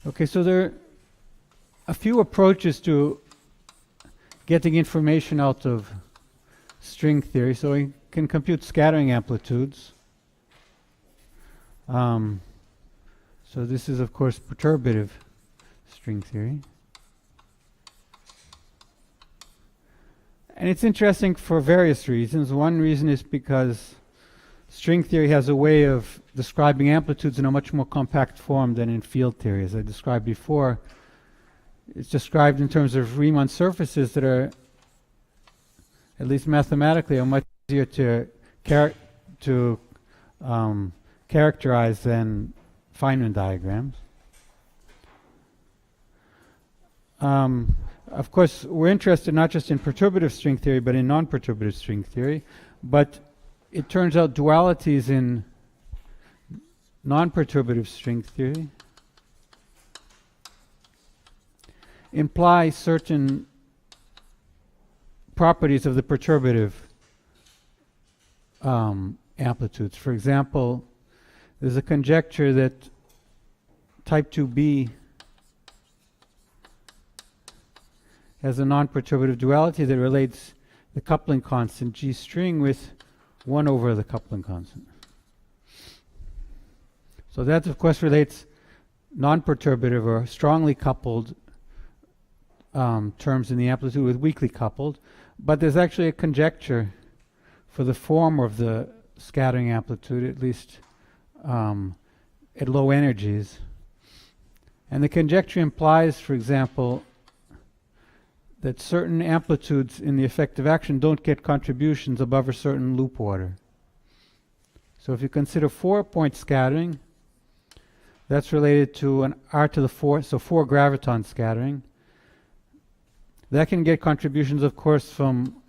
Okay, so there are a few approaches to getting information out of string theory. So we can compute scattering amplitudes. So this is, of course, perturbative string theory. And it's interesting for various reasons. One reason is because string theory has a way of describing amplitudes in a much more compact form than in field theory. As I described before, it's described in terms of Riemann surfaces that are, at least mathematically, are much easier to characterize than Feynman diagrams. Of course, we're interested not just in perturbative string theory, but in non-perturbative string theory. But it turns out dualities in non-perturbative string theory imply certain properties of the perturbative amplitudes. For example, there's a conjecture that type 2b has a non-perturbative duality that relates the coupling constant G string with 1 over the coupling constant. So that, of course, relates non-perturbative or strongly coupled terms in the amplitude with weakly coupled. But there's actually a conjecture for the form of the scattering amplitude, at least at low energies. And the conjecture implies, for example, that certain amplitudes in the effective action don't get contributions above a certain loop order. So if you consider 4-point scattering, that's related to an r to the 4th, so 4 graviton scattering. That can get contributions, of course, from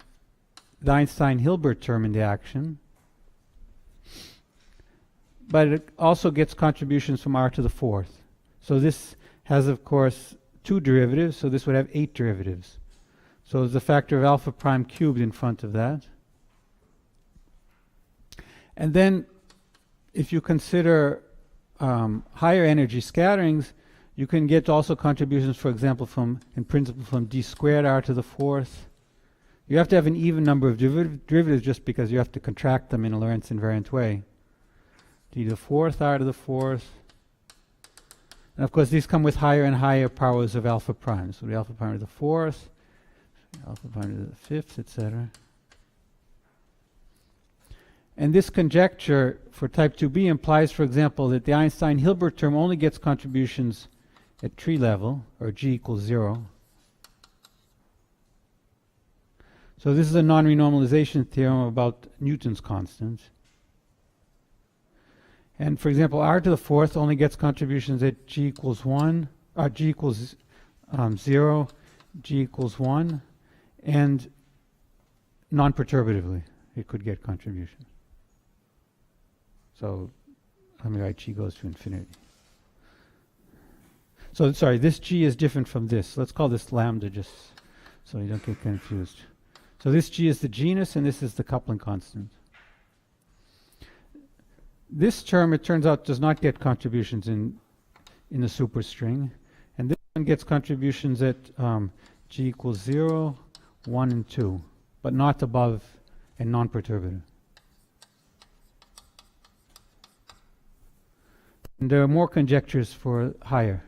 the Einstein-Hilbert term in the action. But it also gets contributions from r to the 4th. So this has, of course, 2 derivatives, so this would have 8 derivatives. So there's a factor of alpha prime cubed in front of that. And then if you consider higher energy scatterings, you can get also contributions, for example, in principle from d squared r to the 4th. You have to have an even number of derivatives just because you have to contract them in a Lorentz invariant way. d to the 4th r to the 4th. And of course these come with higher and higher powers of alpha prime. So the alpha prime to the 4th, alpha prime to the 5th, etc. And this conjecture for type 2b implies, for example, that the Einstein-Hilbert term only gets contributions at tree level, or g equals 0. So this is a non-renormalization theorem about Newton's constant. And for example, r to the 4th only gets contributions at g equals 1, g equals 0, g equals 1, and non-perturbatively it could get contributions. So let me write g goes to infinity. So sorry, this g is different from this. Let's call this lambda just so you don't get confused. So this g is the genus and this is the coupling constant. This term, it turns out, does not get contributions in the superstring. And this one gets contributions at g equals 0, 1, and 2, but not above and non-perturbative. And there are more conjectures for higher.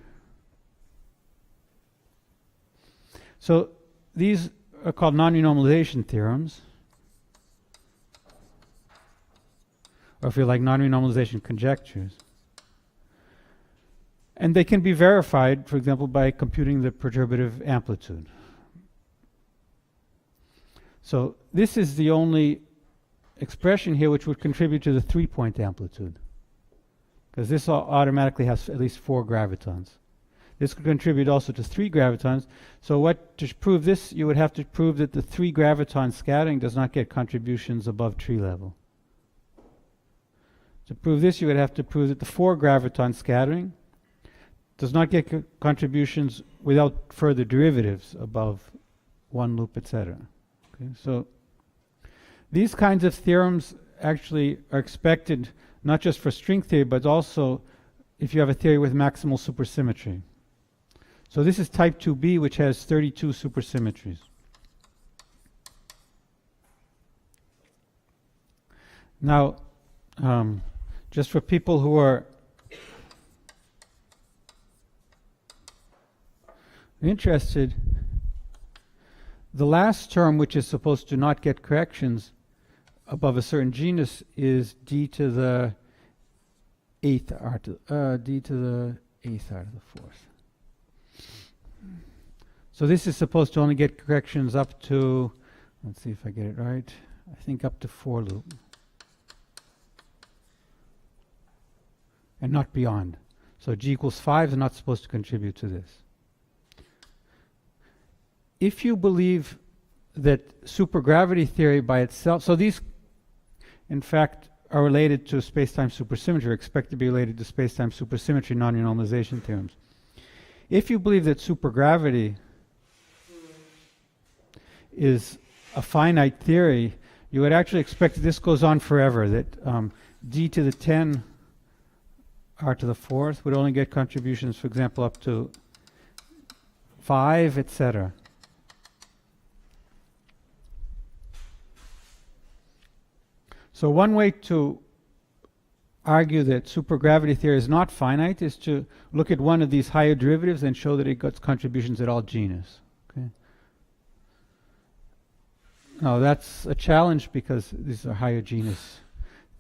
So these are called non-renormalization theorems, or if you like, non-renormalization conjectures. And they can be verified, for example, by computing the perturbative amplitude. So this is the only expression here which would contribute to the 3-point amplitude, because this automatically has at least 4 gravitons. This could contribute also to 3 gravitons. So to prove this, you would have to prove that the 3 graviton scattering does not get contributions above tree level. To prove this, you would have to prove that the 4 graviton scattering does not get contributions without further derivatives above 1 loop, etc. Okay, so these kinds of theorems actually are expected not just for string theory, but also if you have a theory with maximal supersymmetry. So this is type 2b, which has 32 supersymmetries. Now, just for people who are interested, the last term, which is supposed to not get corrections above a certain genus, is d to the eighth r to d to the eighth r to the fourth. So this is supposed to only get corrections up to, let's see if I get it right, I think up to 4 loop. And not beyond. So g equals 5 is not supposed to contribute to this. If you believe that supergravity theory by itself, so these in fact are related to space-time supersymmetry, or expect to be related to space-time supersymmetry non-renormalization theorems. If you believe that supergravity is a finite theory, you would actually expect that this goes on forever, that d to the 10 r to the fourth would only get contributions, for example, up to 5, etc. So one way to argue that supergravity theory is not finite is to look at one of these higher derivatives and show that it gets contributions at all genus. Okay. Now that's a challenge because these are higher genus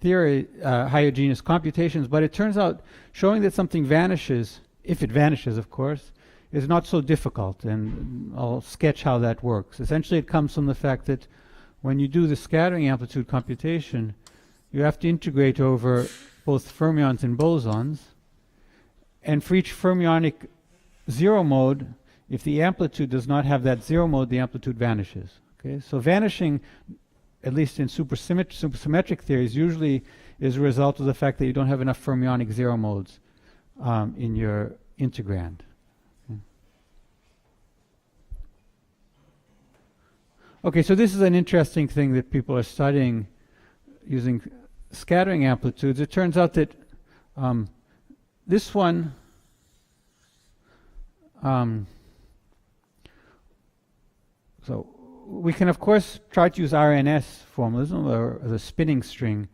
theory, higher genus computations, but it turns out showing that something vanishes, if it vanishes of course, is not so difficult, and I'll sketch how that works. Essentially it comes from the fact that when you do the scattering amplitude computation, you have to integrate over both fermions and bosons, and for each fermionic zero mode, if the amplitude does not have that zero mode, the amplitude vanishes. Okay, so vanishing, at least in supersymmetric theories, usually is a result of the fact that you don't have enough fermionic zero modes in your integrand. Okay, so this is an interesting thing that people are studying using scattering amplitudes. It turns out that this one so we can of course try to use RNS formalism or the spinning string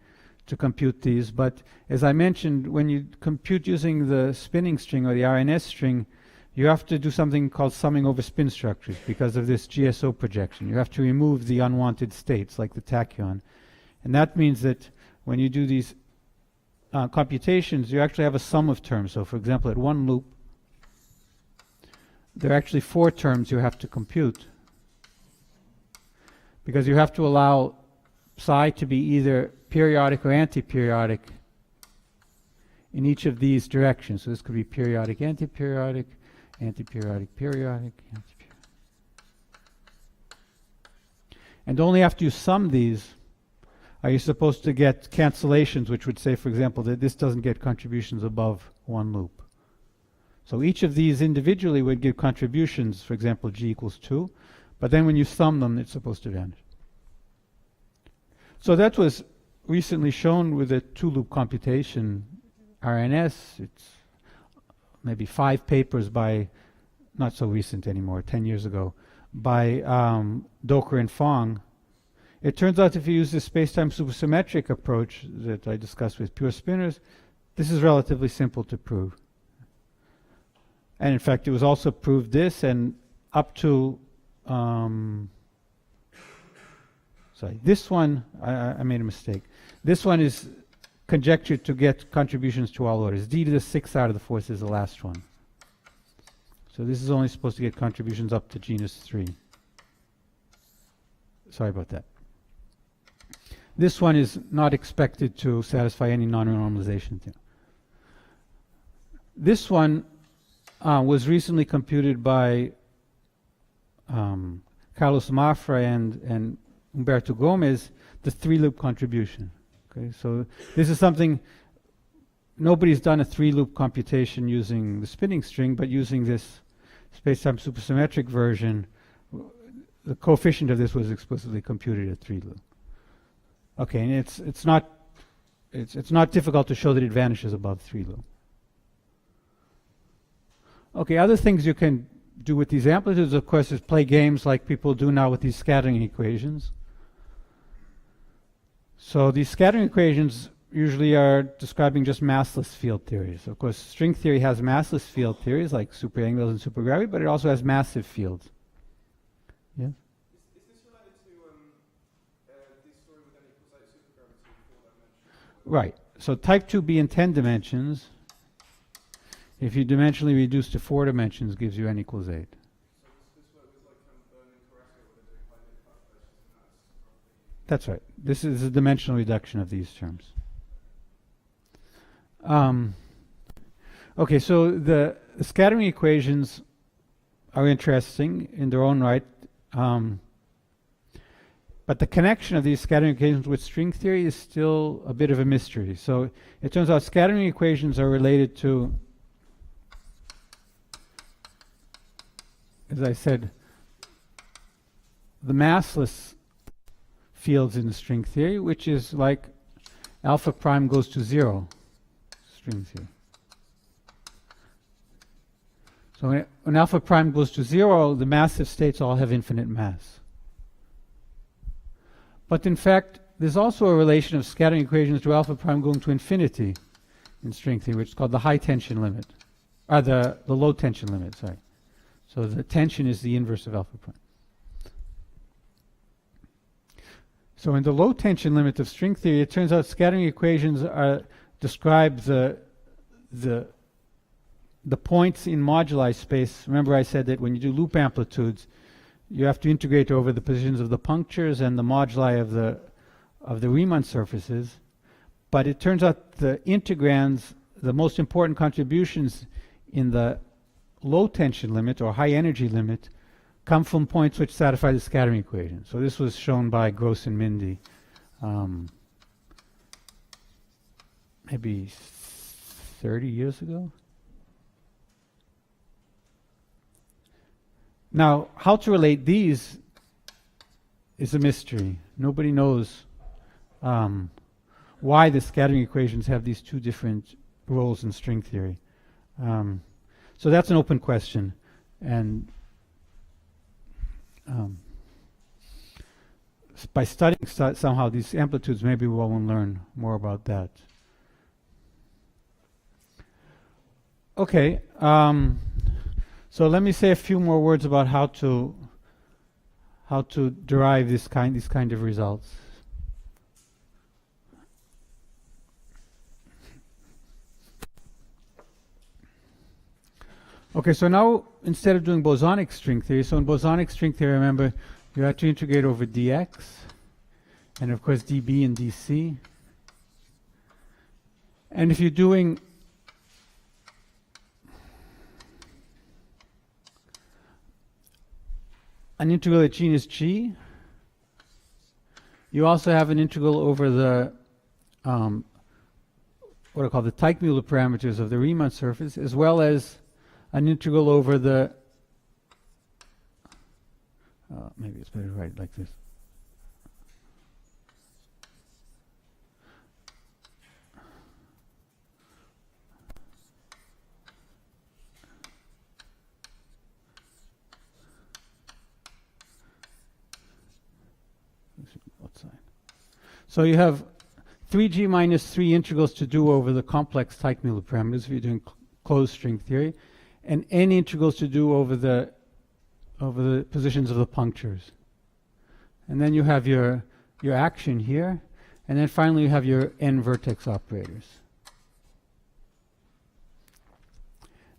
to compute these, but as I mentioned, when you compute using the spinning string or the RNS string, you have to do something called summing over spin structures because of this GSO projection. You have to remove the unwanted states like the tachyon. And that means that when you do these computations, you actually have a sum of terms. So for example, at one loop, there are actually 4 terms you have to compute, because you have to allow psi to be either periodic or anti-periodic in each of these directions. So this could be periodic, anti-periodic, anti-periodic, periodic, anti-periodic. And only after you sum these are you supposed to get cancellations, which would say, for example, that this doesn't get contributions above 1 loop. So each of these individually would give contributions, for example, g equals 2, but then when you sum them, it's supposed to vanish. So that was recently shown with a 2-loop computation RNS. It's maybe 5 papers by, not so recent anymore, 10 years ago, by Doker and Fong. It turns out if you use this space-time supersymmetric approach that I discussed with pure spinors, this is relatively simple to prove. And in fact, it was also proved this, and up to, sorry, this one, I made a mistake. This one is conjectured to get contributions to all orders. D to the 6th out of the 4th is the last one. So this is only supposed to get contributions up to genus 3. Sorry about that. This one is not expected to satisfy any non-renormalization theorem. This one was recently computed by Carlos Mafra and Humberto Gomez, the 3-loop contribution. Okay, so this is something, nobody's done a 3-loop computation using the spinning string, but using this space-time supersymmetric version, the coefficient of this was explicitly computed at 3-loop. Okay, and it's not difficult to show that it vanishes above 3 loop. Okay, other things you can do with these amplitudes, of course, is play games like people do now with these scattering equations. So these scattering equations usually are describing just massless field theories. Of course, string theory has massless field theories like superangles and supergravity, but it also has massive fields. Yes? Is this related to this story with n equals 8 supergravity in 4 dimensions? Right. So type 2b in 10 dimensions, if you dimensionally reduce to 4 dimensions, gives you n equals 8. So this work was like Vernon and Carrasco where they're doing linear calculations, and that's That's right. This is a dimensional reduction of these terms. Okay, so the scattering equations are interesting in their own right, but the connection of these scattering equations with string theory is still a bit of a mystery. So it turns out scattering equations are related to, as I said, the massless fields in the string theory, which is like alpha prime goes to 0 string theory. So when alpha prime goes to 0, the massive states all have infinite mass. But in fact, there's also a relation of scattering equations to alpha prime going to infinity in string theory, which is called the high tension limit, or the low tension limit, sorry. So the tension is the inverse of alpha prime. So in the low tension limit of string theory, it turns out scattering equations describe the points in moduli space. Remember I said that when you do loop amplitudes, you have to integrate over the positions of the punctures and the moduli of the Riemann surfaces. But it turns out the integrands, the most important contributions in the low tension limit or high energy limit, come from points which satisfy the scattering equation. So this was shown by Gross and Mindy maybe 30 years ago. Now, how to relate these is a mystery. Nobody knows why the scattering equations have these two different roles in string theory. So that's an open question. And by studying somehow these amplitudes, maybe we'll learn more about that. Okay, so let me say a few more words about how to derive these kind of results. Okay, so now instead of doing bosonic string theory, so in bosonic string theory, remember, you have to integrate over dx, and of course dB and dc. And if you're doing an integral at genus G, you also have an integral over the what are called the Teichmuller parameters of the Riemann surface, as well as an integral over the maybe it's better to write it like this. So you have 3g minus 3 integrals to do over the complex Teichmuller parameters if you're doing closed string theory, and n integrals to do over the positions of the punctures. And then you have your action here, and then finally you have your n vertex operators.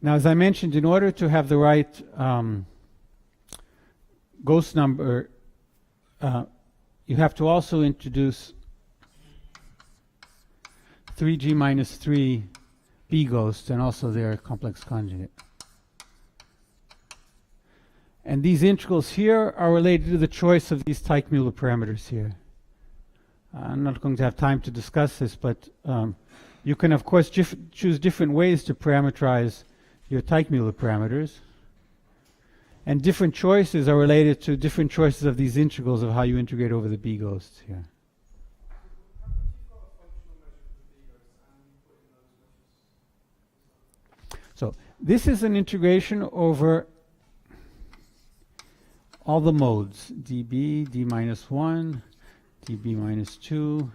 Now, as I mentioned, in order to have the right ghost number, you have to also introduce 3g minus 3 b ghosts and also their complex conjugate. And these integrals here are related to the choice of these Teichmuller parameters here. I'm not going to have time to discuss this, but you can of course choose different ways to parameterize your Teichmuller parameters. And different choices are related to different choices of these integrals of how you integrate over the b ghosts here. So this is an integration over all the modes, dB, d minus 1, dB minus 2.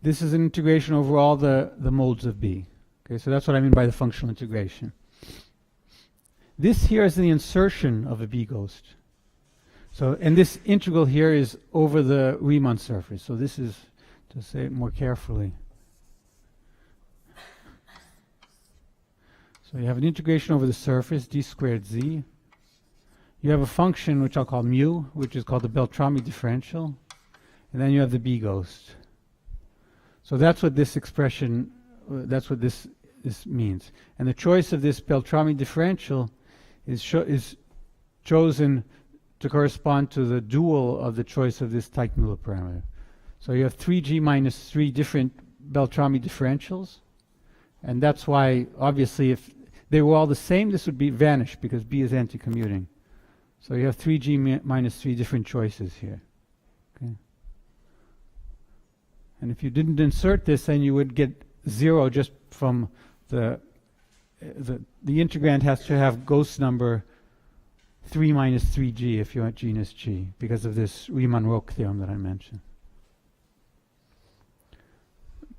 This is an integration over all the modes of B. Okay, so that's what I mean by the functional integration. This here is the insertion of a B ghost. So, and this integral here is over the Riemann surface. So this is, to say it more carefully. So you have an integration over the surface, d squared z. You have a function which I'll call mu, which is called the Beltrami differential. And then you have the B ghost. So that's what this expression, that's what this means. And the choice of this Beltrami differential is chosen to correspond to the dual of the choice of this Teichmüller parameter. So you have 3g minus 3 different Beltrami differentials. And that's why, obviously, if they were all the same, this would be vanished because B is anti-commuting. So you have 3g minus 3 different choices here. Okay. And if you didn't insert this, then you would get 0 just from the integrand has to have ghost number 3 minus 3g if you want genus G, because of this Riemann-Roch theorem that I mentioned.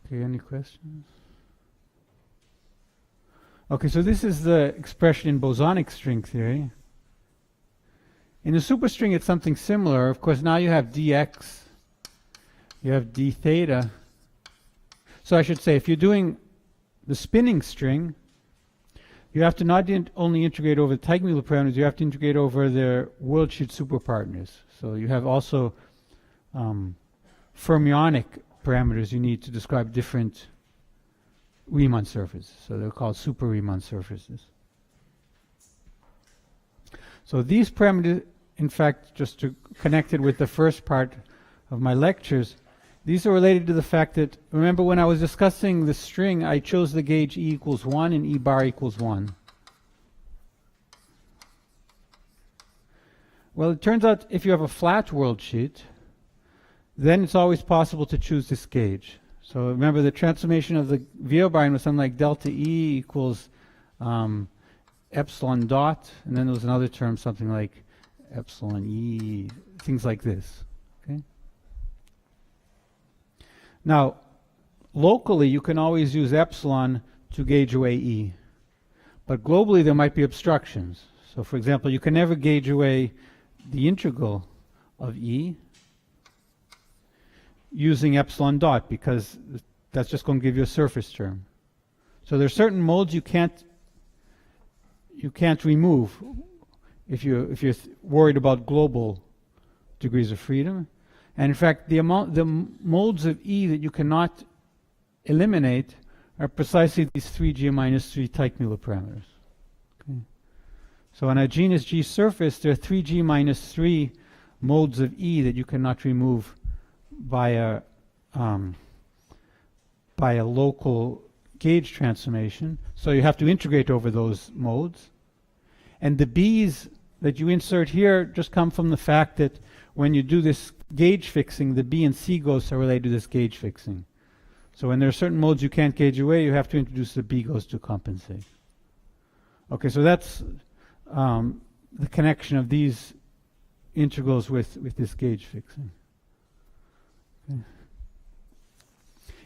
Okay, any questions? Okay, so this is the expression in bosonic string theory. In the superstring, it's something similar. Of course, now you have dx, you have d theta. So I should say, if you're doing the spinning string, you have to not only integrate over the Teichmüller parameters, you have to integrate over their worldsheet superpartners. So you have also fermionic parameters you need to describe different Riemann surfaces. So they're called super Riemann surfaces. So these parameters, in fact, just to connect it with the first part of my lectures, these are related to the fact that, remember when I was discussing the string, I chose the gauge E equals 1 and E bar equals 1. Well, it turns out if you have a flat worldsheet, then it's always possible to choose this gauge. So remember the transformation of the Weberine was something like delta E equals epsilon dot, and then there was another term, something like epsilon E, things like this. Okay. Now, locally, you can always use epsilon to gauge away E. But globally, there might be obstructions. So, for example, you can never gauge away the integral of E using epsilon dot, because that's just going to give you a surface term. So there are certain modes you can't remove if you're worried about global degrees of freedom. And in fact, the modes of E that you cannot eliminate are precisely these 3g minus 3 Teichmüller parameters. Okay. So on a genus G surface, there are 3g minus 3 modes of E that you cannot remove by a local gauge transformation. So you have to integrate over those modes. And the B's that you insert here just come from the fact that when you do this gauge fixing, the B and C ghosts are related to this gauge fixing. So when there are certain modes you can't gauge away, you have to introduce the B ghost to compensate. Okay, so that's the connection of these integrals with this gauge fixing. Okay.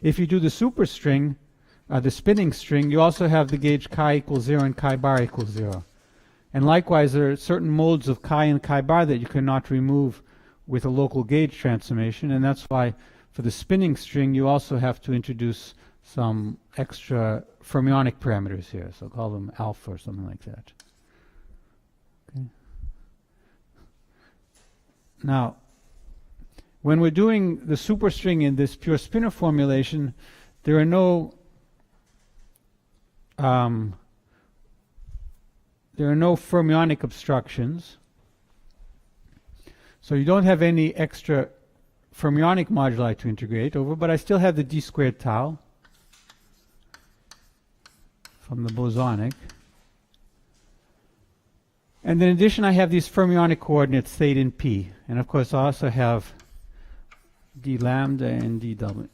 If you do the superstring, the spinning string, you also have the gauge chi equals 0 and chi bar equals 0. And likewise, there are certain modes of chi and chi bar that you cannot remove with a local gauge transformation, and that's why for the spinning string you also have to introduce some extra fermionic parameters here, so call them alpha or something like that. Okay. Now, when we're doing the superstring in this pure spinor formulation, there are no fermionic obstructions. So you don't have any extra fermionic moduli to integrate over, but I still have the d squared tau from the bosonic. And in addition, I have these fermionic coordinates theta and p. And of course, I also have d lambda and d double.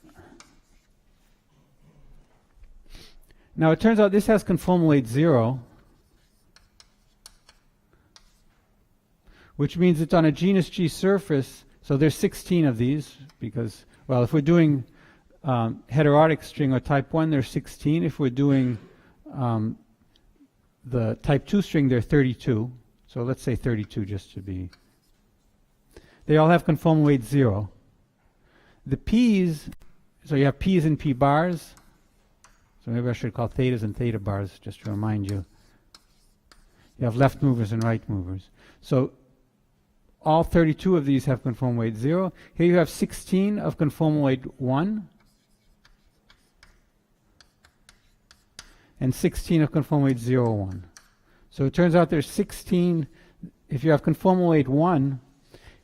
Now it turns out this has conformal weight 0, which means it's on a genus G surface. So there's 16 of these because, well, if we're doing heterotic string or type 1, there's 16. If we're doing the type 2 string, there are 32. So let's say 32 just to be. They all have conformal weight 0. The p's, so you have p's and p bars. So maybe I should call thetas and theta bars just to remind you. You have left movers and right movers. So all 32 of these have conformal weight 0. Here you have 16 of conformal weight 1. And 16 of conformal weight 0, 1. So it turns out there's 16. If you have conformal weight 1,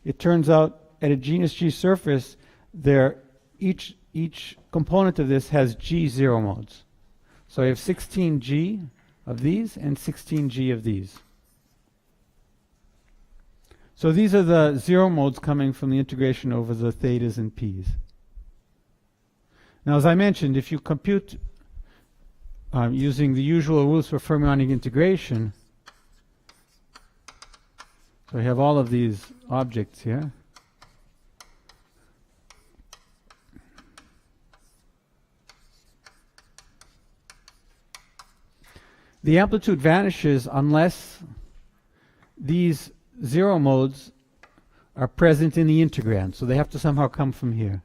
it turns out at a genus G surface, each component of this has G zero modes. So I have 16G of these and 16G of these. So these are the zero modes coming from the integration over the thetas and p's. Now, as I mentioned, if you compute using the usual rules for fermionic integration, so we have all of these objects here. The amplitude vanishes unless these zero modes are present in the integrand. So they have to somehow come from here.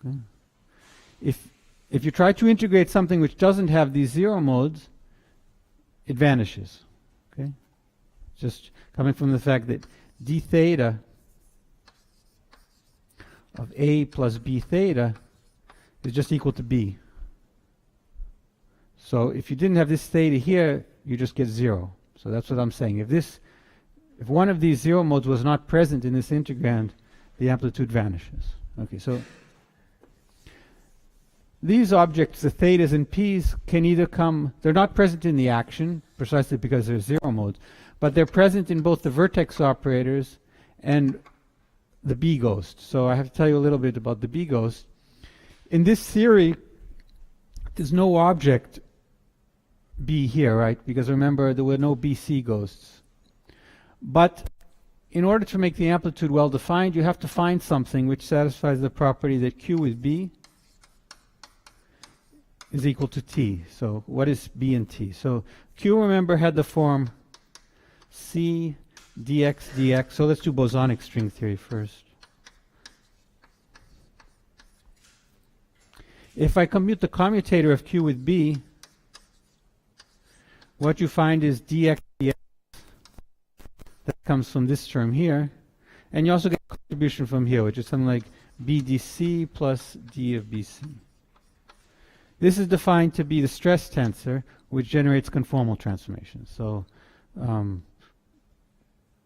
Okay. If you try to integrate something which doesn't have these zero modes, it vanishes. Okay? Just coming from the fact that d theta of a plus b theta is just equal to b. So if you didn't have this theta here, you just get 0. So that's what I'm saying. If one of these zero modes was not present in this integrand, the amplitude vanishes. Okay, so these objects, the thetas and p's, can either come, they're not present in the action, precisely because they're zero modes, but they're present in both the vertex operators and the B ghost. So I have to tell you a little bit about the B ghost. In this theory, there's no object B here, right? Because remember, there were no BC ghosts. But in order to make the amplitude well defined, you have to find something which satisfies the property that Q with B is equal to T. So what is B and T? So Q, remember, had the form C dx dx. So let's do bosonic string theory first. If I compute the commutator of Q with B, what you find is dx dx. That comes from this term here. And you also get a contribution from here, which is something like B dc plus d of bc. This is defined to be the stress tensor, which generates conformal transformations. So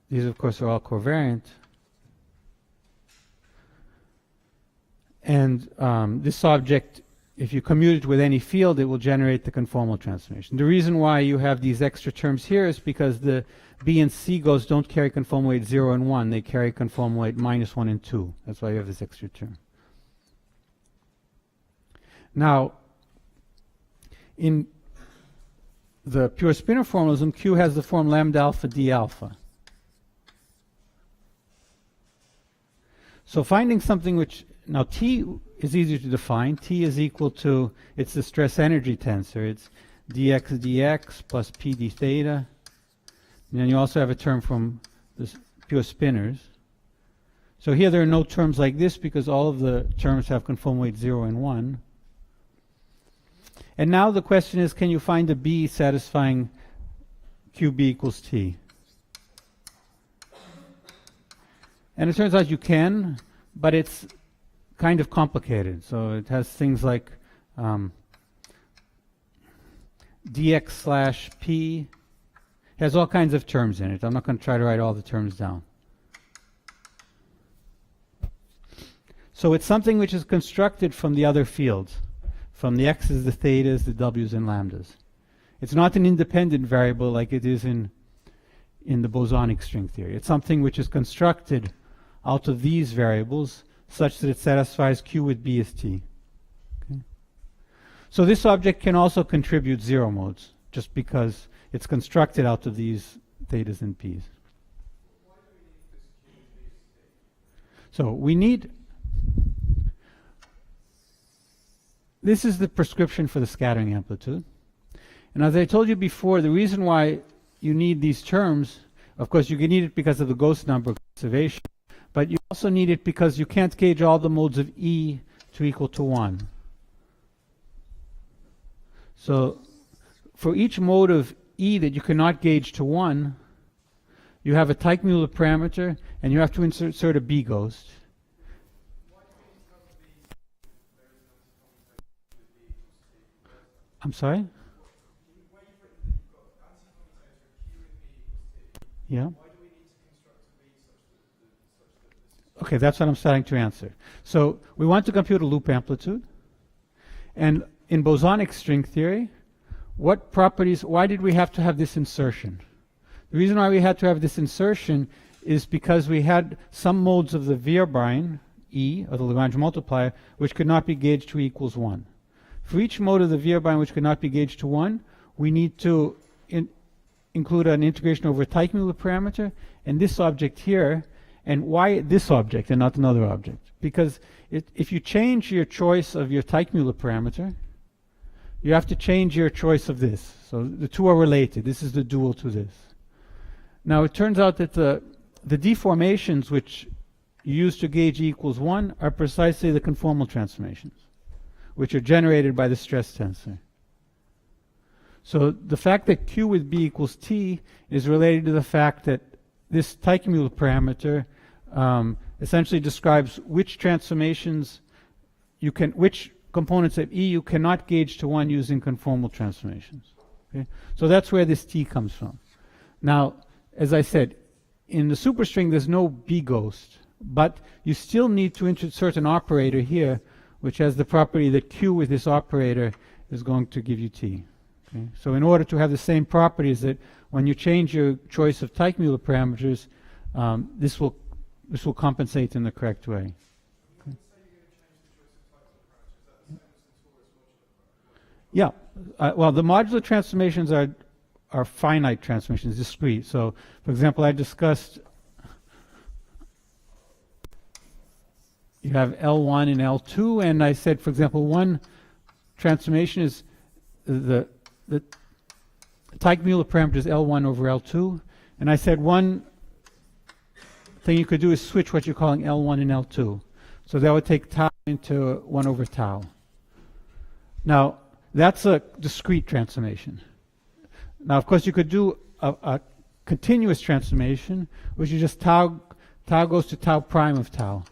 these, of course, are all covariant. And this object, if you commute it with any field, it will generate the conformal transformation. The reason why you have these extra terms here is because the B and C ghosts don't carry conformal weight 0 and 1. They carry conformal weight -1 and 2. That's why you have this extra term. Now, in the pure spinor formalism, Q has the form lambda alpha d alpha. So finding something which, now T is easier to define. T is equal to, it's the stress energy tensor. It's dx dx plus p d theta. And then you also have a term from the pure spinors. So here there are no terms like this because all of the terms have conformal weight 0 and 1. And now the question is, can you find a B satisfying QB equals T? And it turns out you can, but it's kind of complicated. So it has things like dx slash p. Has all kinds of terms in it. I'm not going to try to write all the terms down. So it's something which is constructed from the other fields, from the x's, the thetas, the w's, and lambdas. It's not an independent variable like it is in the bosonic string theory. It's something which is constructed out of these variables such that it satisfies Q with B as T. Okay? So this object can also contribute zero modes, just because it's constructed out of these thetas and p's. So we need, this is the prescription for the scattering amplitude. And as I told you before, the reason why you need these terms, of course you need it because of the ghost number conservation, but you also need it because you can't gauge all the modes of E to equal to 1. So for each mode of E that you cannot gauge to 1, you have a Teichmuller parameter, and you have to insert a B ghost. I'm sorry? Yeah. Okay, that's what I'm starting to answer. So we want to compute a loop amplitude. And in bosonic string theory, what properties, why did we have to have this insertion? The reason why we had to have this insertion is because we had some modes of the Vierbein, E, or the Lagrange multiplier, which could not be gauged to E equals 1. For each mode of the Vierbein which could not be gauged to 1, we need to include an integration over a Teichmuller parameter, and this object here. And why this object and not another object? Because if you change your choice of your Teichmuller parameter, you have to change your choice of this. So the two are related. This is the dual to this. Now it turns out that the deformations which you use to gauge E equals 1 are precisely the conformal transformations, which are generated by the stress tensor. So the fact that Q with B equals T is related to the fact that this Teichmuller parameter essentially describes which transformations you can, which components of E you cannot gauge to 1 using conformal transformations. Okay? So that's where this T comes from. Now, as I said, in the superstring there's no B ghost, but you still need to insert an operator here, which has the property that Q with this operator is going to give you T. Okay? So in order to have the same properties that when you change your choice of Teichmuller parameters, this will compensate in the correct way. Okay. Yeah. Well, the modular transformations are finite transformations, discrete. So, for example, I discussed you have L1 and L2, and I said, for example, one transformation is the Teichmuller parameter is L1 over L2, and I said one thing you could do is switch what you're calling L1 and L2. So that would take tau into 1 over tau. Now, that's a discrete transformation. Now, of course, you could do a continuous transformation, which is just tau goes to tau prime of tau.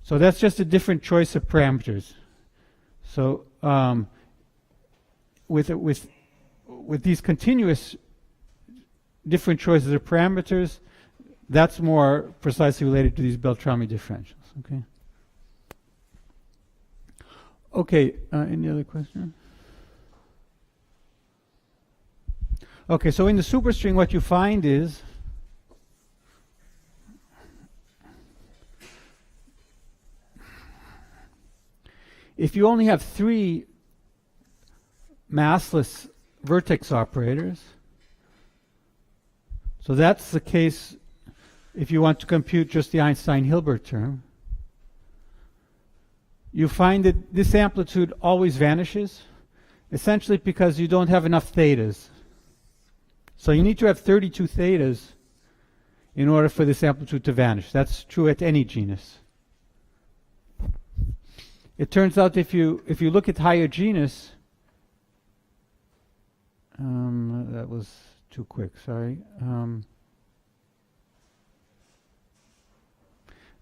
So that's just a different choice of parameters. So with these continuous different choices of parameters, that's more precisely related to these Beltrami differentials. Okay. Okay. Any other question? Okay. So in the superstring, what you find is if you only have 3 massless vertex operators, so that's the case if you want to compute just the Einstein-Hilbert term, you find that this amplitude always vanishes, essentially because you don't have enough thetas. So you need to have 32 thetas in order for this amplitude to vanish. That's true at any genus. It turns out if you look at higher genus, that was too quick, sorry.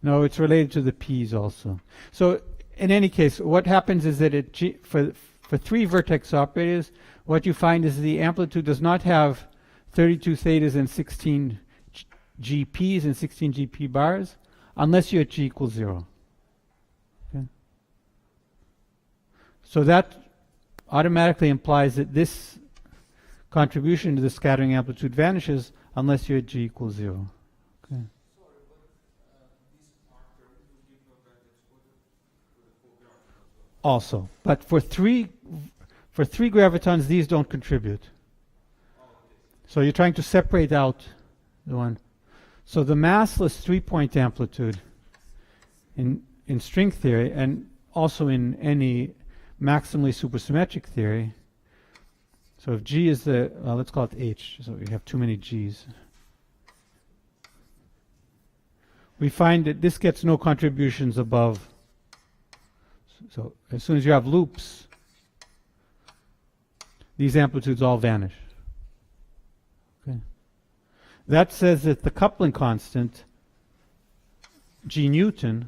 No, it's related to the p's also. So in any case, what happens is that for 3 vertex operators, what you find is the amplitude does not have 32 thetas and 16 GPs and 16 GP bars unless you're at G equals 0. Okay. So that automatically implies that this contribution to the scattering amplitude vanishes unless you're at G equals 0. Okay. also. But for three gravitons, these don't contribute. So you're trying to separate out the one. So the massless 3-point amplitude in string theory, and also in any maximally supersymmetric theory. So if G is the, let's call it H, so we have too many G's. We find that this gets no contributions above. So as soon as you have loops, these amplitudes all vanish. Okay. That says that the coupling constant, G Newton,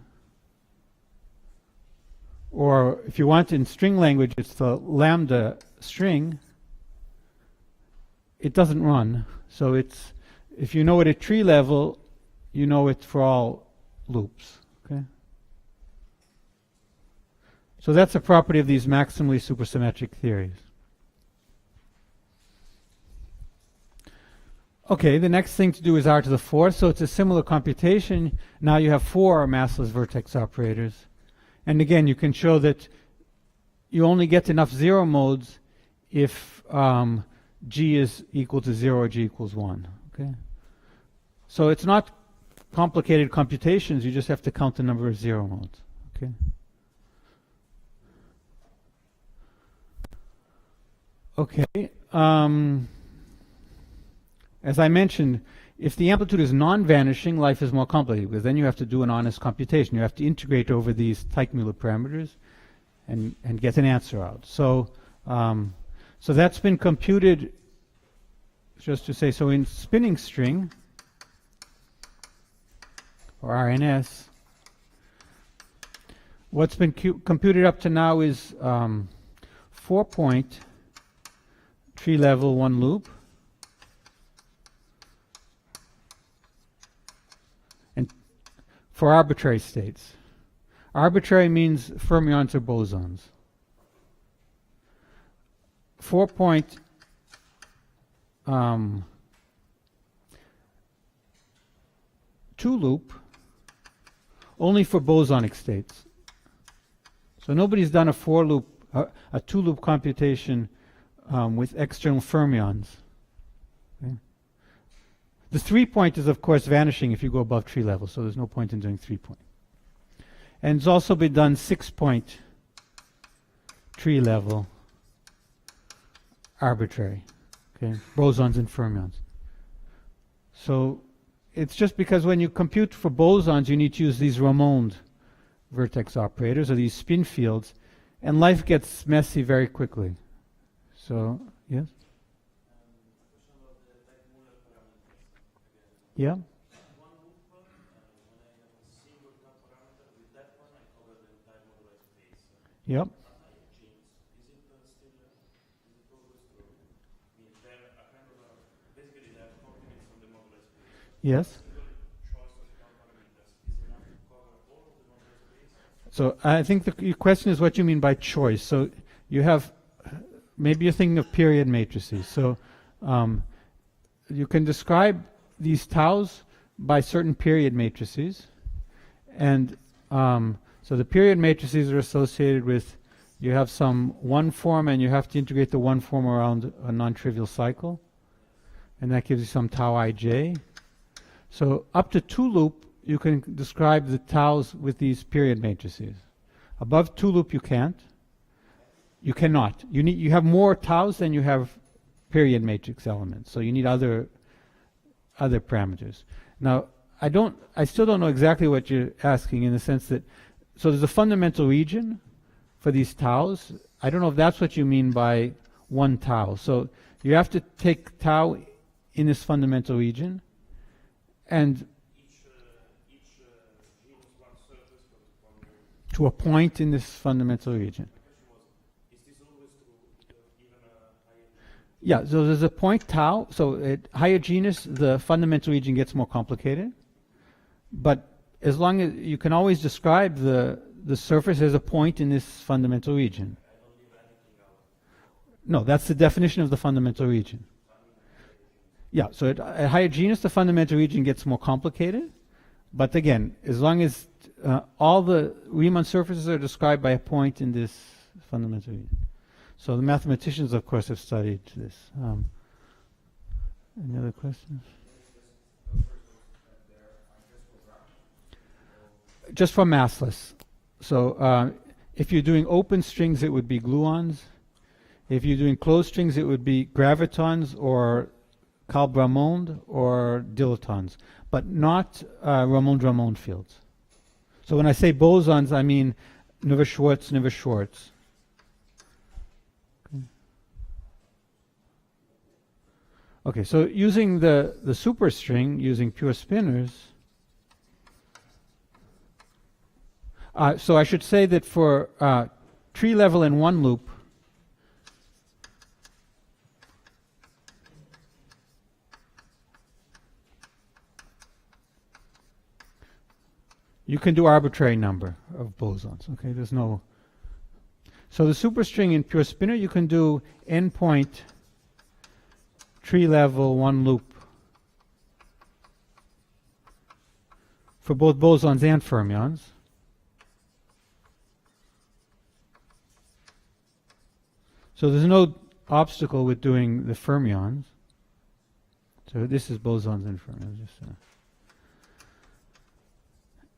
or if you want in string language, it's the lambda string, it doesn't run. So it's, if you know it at tree level, you know it for all loops. Okay. So that's a property of these maximally supersymmetric theories. Okay, the next thing to do is r to the fourth. So it's a similar computation. Now you have 4 massless vertex operators. And again, you can show that you only get enough zero modes if G is equal to 0 or G equals 1. Okay? So it's not complicated computations. You just have to count the number of zero modes. Okay? Okay. As I mentioned, if the amplitude is non-vanishing, life is more complicated, because then you have to do an honest computation. You have to integrate over these Teichmuller parameters and get an answer out. So, so that's been computed, just to say, so in spinning string, or RNS, what's been computed up to now is 4-point tree level 1 loop, and for arbitrary states. Arbitrary means fermions or bosons. 4-point two loop only for bosonic states. So nobody's done a 4-loop, a 2-loop computation with external fermions. Okay. The 3-point is, of course, vanishing if you go above tree level, so there's no point in doing 3-point. And it's also been done 6-point tree level arbitrary, okay, bosons and fermions. So it's just because when you compute for bosons, you need to use these Ramon vertex operators, or these spin fields, and life gets messy very quickly. So, yes? Yeah? Yep. Yes. So I think your question is what you mean by choice. So you have, maybe you're thinking of period matrices. So you can describe these taus by certain period matrices. And so the period matrices are associated with, you have some one form and you have to integrate the one form around a non-trivial cycle. And that gives you some tau ij. So up to 2-loop, you can describe the taus with these period matrices. Above 2-loop, you can't. You cannot. You have more taus than you have period matrix elements. So you need other parameters. Now, I still don't know exactly what you're asking, in the sense that, so there's a fundamental region for these taus. I don't know if that's what you mean by one tau. So you have to take tau in this fundamental region, and to a point in this fundamental region. Yeah, so there's a point tau. So at higher genus, the fundamental region gets more complicated. But as long as you can always describe the surface as a point in this fundamental region. No, that's the definition of the fundamental region. Yeah, so at higher genus, the fundamental region gets more complicated. But again, as long as all the Riemann surfaces are described by a point in this fundamental reason. So the mathematicians, of course, have studied this. Any other questions? Just for massless. So if you're doing open strings, it would be gluons. If you're doing closed strings, it would be gravitons or Ramon or dilitons, but not Ramon fields. So when I say bosons, I mean Schwarz. Okay, so using the superstring, using pure spinors, so I should say that for tree level in one loop, you can do arbitrary number of bosons. Okay, there's no. So the superstring in pure spinor, you can do n-point tree level one loop for both bosons and fermions. So there's no obstacle with doing the fermions. So this is bosons and fermions. Just,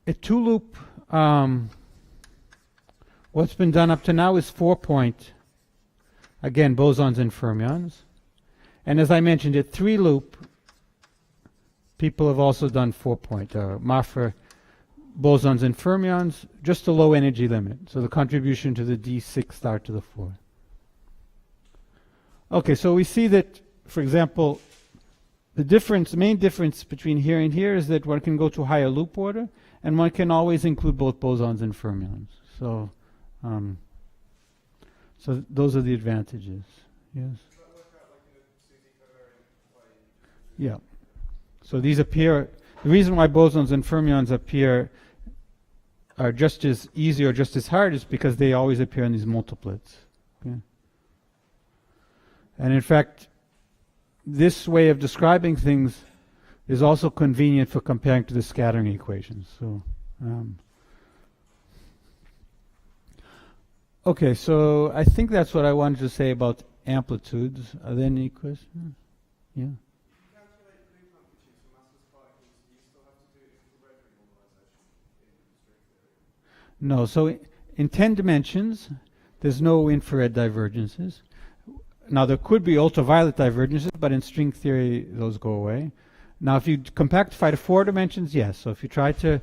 a two-loop, what's been done up to now is 4-point, again, bosons and fermions. And as I mentioned, at three-loop, people have also done 4-point, Maffer, bosons and fermions, just a low energy limit. So the contribution to the D6 star to the 4. Okay, so we see that, for example, the main difference between here and here is that one can go to higher loop order, and one can always include both bosons and fermions. So, so those are the advantages. Yes. Yeah. So these appear. The reason why bosons and fermions appear are just as easy or just as hard is because they always appear in these multiplets. Okay. And in fact, this way of describing things is also convenient for comparing to the scattering equations. So, okay, so I think that's what I wanted to say about amplitudes. Are there any questions? Yeah. No, so in 10 dimensions, there's no infrared divergences. Now there could be ultraviolet divergences, but in string theory, those go away. Now if you compactify to 4 dimensions, yes. So if you try to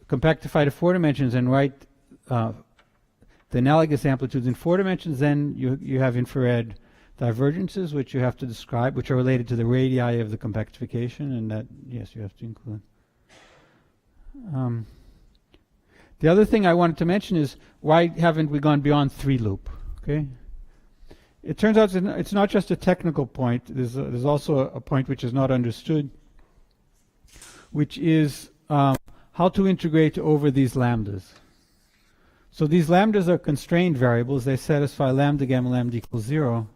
compactify to 4 dimensions and write the analogous amplitudes in 4 dimensions, then you have infrared divergences, which you have to describe, which are related to the radii of the compactification, and that, yes, you have to include. The other thing I wanted to mention is, why haven't we gone beyond 3-loop? Okay. It turns out it's not just a technical point. There's also a point which is not understood, which is how to integrate over these lambdas. So these lambdas are constrained variables. They satisfy lambda gamma lambda equals 0.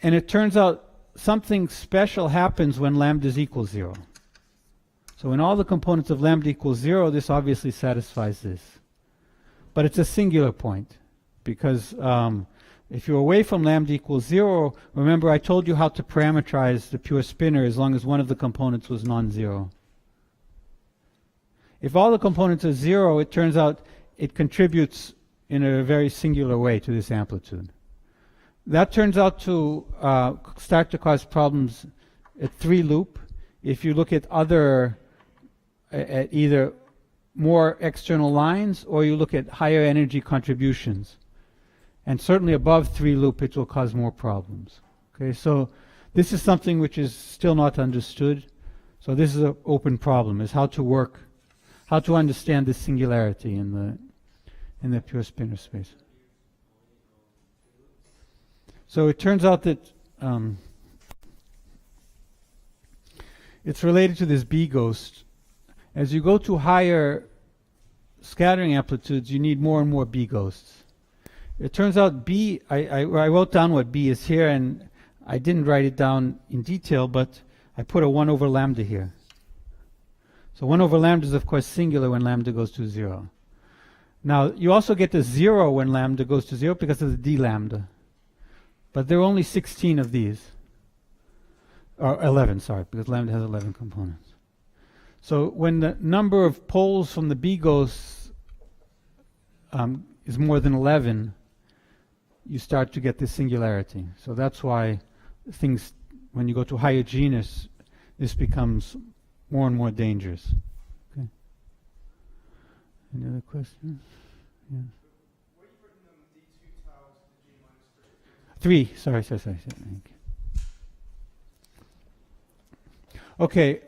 And it turns out something special happens when lambda is equal 0. So when all the components of lambda equals 0, this obviously satisfies this. But it's a singular point, because if you're away from lambda equals 0, remember I told you how to parameterize the pure spinor as long as one of the components was non-zero. If all the components are 0, it turns out it contributes in a very singular way to this amplitude. That turns out to start to cause problems at 3-loop. If you look at at either more external lines, or you look at higher energy contributions. And certainly above 3-loop, it will cause more problems. Okay, so this is something which is still not understood. So this is an open problem, is how to understand this singularity in the pure spinor space. So it turns out that it's related to this B ghost. As you go to higher scattering amplitudes, you need more and more B ghosts. It turns out B, I wrote down what B is here, and I didn't write it down in detail, but I put a 1 over lambda here. So 1 over lambda is of course singular when lambda goes to 0. Now you also get to 0 when lambda goes to 0 because of the d lambda. But there are only 16 of these. Or 11, sorry, because lambda has 11 components. So when the number of poles from the B goes is more than 11, you start to get this singularity. So that's why things, when you go to higher genus, this becomes more and more dangerous. Okay. Any other questions? Yeah. Where you've written d2 tau to the g minus 3. 3. Sorry. Thank you. Okay.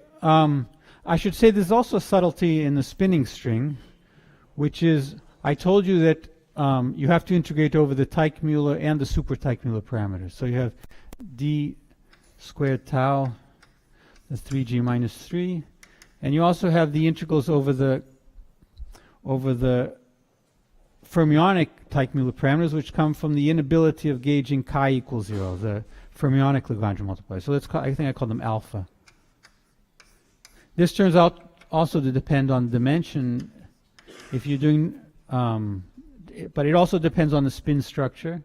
I should say there's also a subtlety in the spinning string, which is, I told you that you have to integrate over the Teichmuller and the super Teichmuller parameters. So you have d squared tau, that's 3g minus 3, and you also have the integrals over the fermionic Teichmuller parameters, which come from the inability of gauging chi equals 0, the fermionic Lagrange multiplier. So I think I call them alpha. This turns out also to depend on dimension. If you're doing, but it also depends on the spin structure.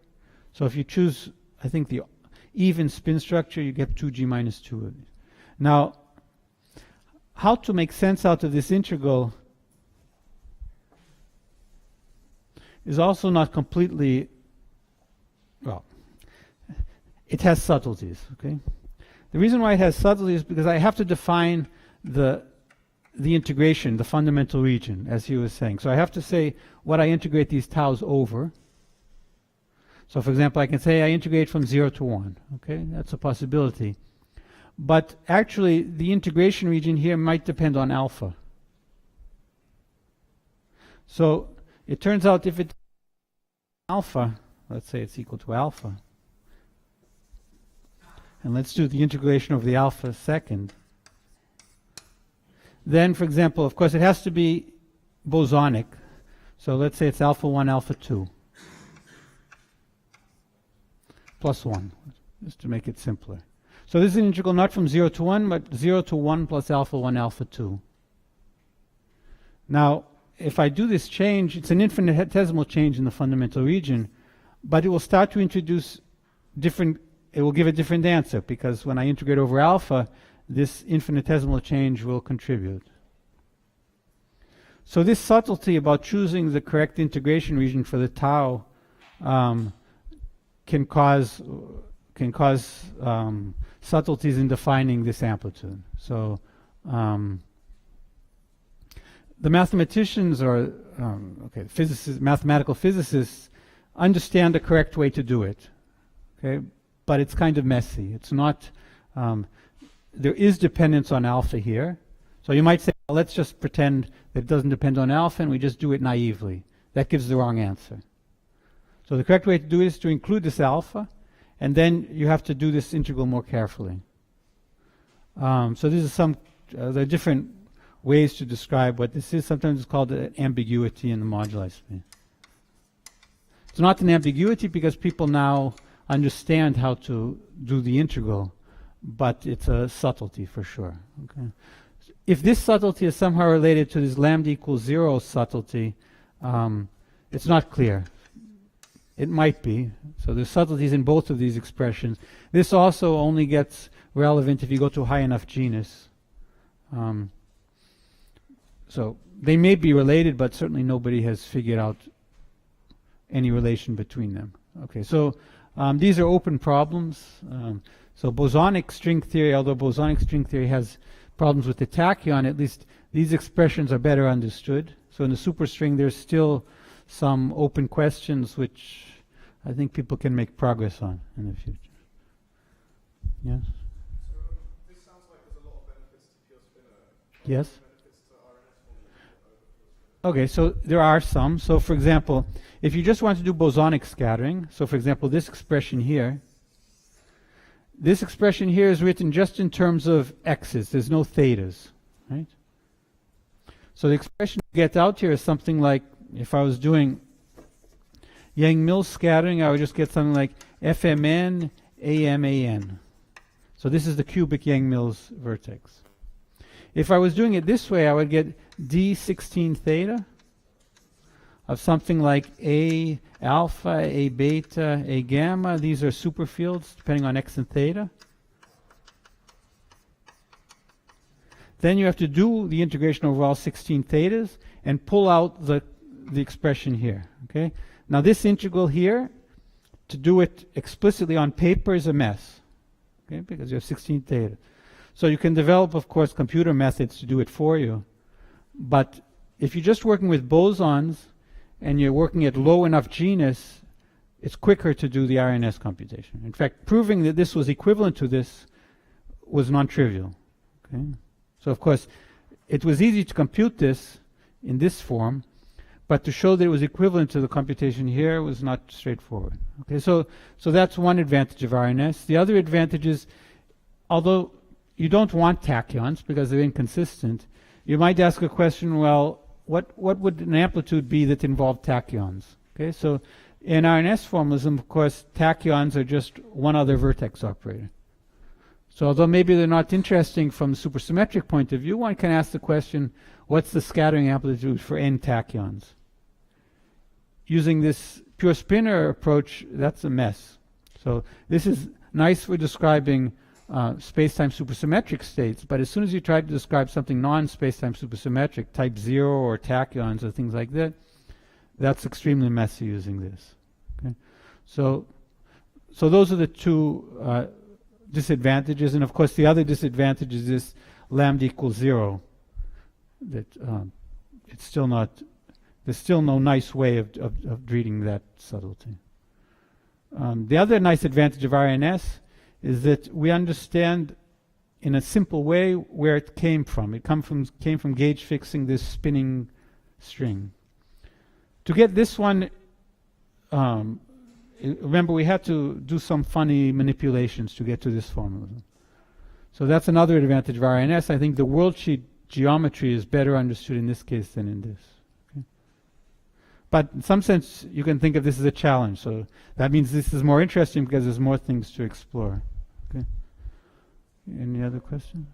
So if you choose, I think, the even spin structure, you get 2g minus 2 of these. Now, how to make sense out of this integral is also not completely, well, it has subtleties, okay? The reason why it has subtleties is because I have to define the integration, the fundamental region, as he was saying. So I have to say what I integrate these taus over. So for example, I can say I integrate from 0 to 1. Okay, that's a possibility. But actually, the integration region here might depend on alpha. So it turns out if it's alpha, let's say it's equal to alpha, and let's do the integration of the alpha second. Then, for example, of course, it has to be bosonic. So let's say it's alpha 1, alpha 2. Plus 1, just to make it simpler. So this is an integral not from 0 to 1, but 0 to 1 plus alpha 1, alpha 2. Now, if I do this change, it's an infinitesimal change in the fundamental region, but it will start to introduce different, it will give a different answer, because when I integrate over alpha, this infinitesimal change will contribute. So this subtlety about choosing the correct integration region for the tau can cause subtleties in defining this amplitude. So the mathematicians or physicists, mathematical physicists understand the correct way to do it. Okay, but it's kind of messy. It's not. There is dependence on alpha here. So you might say, well, let's just pretend that it doesn't depend on alpha and we just do it naively. That gives the wrong answer. So the correct way to do it is to include this alpha, and then you have to do this integral more carefully. So this is there are different ways to describe what this is. Sometimes it's called an ambiguity in the moduli space. It's not an ambiguity because people now understand how to do the integral, but it's a subtlety for sure. Okay. If this subtlety is somehow related to this lambda equals 0 subtlety, it's not clear. It might be. So there's subtleties in both of these expressions. This also only gets relevant if you go to a high enough genus. So they may be related, but certainly nobody has figured out any relation between them. Okay, so these are open problems. So bosonic string theory, although bosonic string theory has problems with the tachyon, at least these expressions are better understood. So in the superstring, there's still some open questions which I think people can make progress on in the future. Yes? So this sounds like there's a lot of benefits to pure spinner. Yes? Benefits to RNS formula over pure spinner. Okay, so there are some. So for example, if you just want to do bosonic scattering, so for example, this expression here is written just in terms of x's. There's no thetas, right? So the expression you get out here is something like, if I was doing Yang-Mills scattering, I would just get something like FMN, AMAN. So this is the cubic Yang-Mills vertex. If I was doing it this way, I would get d16 theta of something like A alpha, A beta, A gamma. These are superfields depending on x and theta. Then you have to do the integration over all 16 thetas and pull out the expression here. Okay. Now this integral here, to do it explicitly on paper, is a mess. Okay, because you have 16 theta. So you can develop, of course, computer methods to do it for you. But if you're just working with bosons and you're working at low enough genus, it's quicker to do the RNS computation. In fact, proving that this was equivalent to this was non-trivial. Okay? So of course, it was easy to compute this in this form, but to show that it was equivalent to the computation here was not straightforward. Okay, so that's one advantage of RNS. The other advantage is, although you don't want tachyons because they're inconsistent, you might ask a question, well, what would an amplitude be that involved tachyons? Okay, so in RNS formalism, of course, tachyons are just one other vertex operator. So although maybe they're not interesting from the supersymmetric point of view, one can ask the question, what's the scattering amplitude for n tachyons? Using this pure spinor approach, that's a mess. So this is nice for describing space-time supersymmetric states, but as soon as you try to describe something non-space-time supersymmetric, type 0 or tachyons or things like that, that's extremely messy using this. Okay? So those are the two disadvantages, and of course the other disadvantage is this lambda equals 0. That it's still not, there's still no nice way of treating that subtlety. The other nice advantage of RNS is that we understand in a simple way where it came from. It came from gauge fixing this spinning string. To get this one, remember we had to do some funny manipulations to get to this formula. So that's another advantage of RNS. I think the worldsheet geometry is better understood in this case than in this. Okay? But in some sense, you can think of this as a challenge. So that means this is more interesting because there's more things to explore. Okay. Any other questions?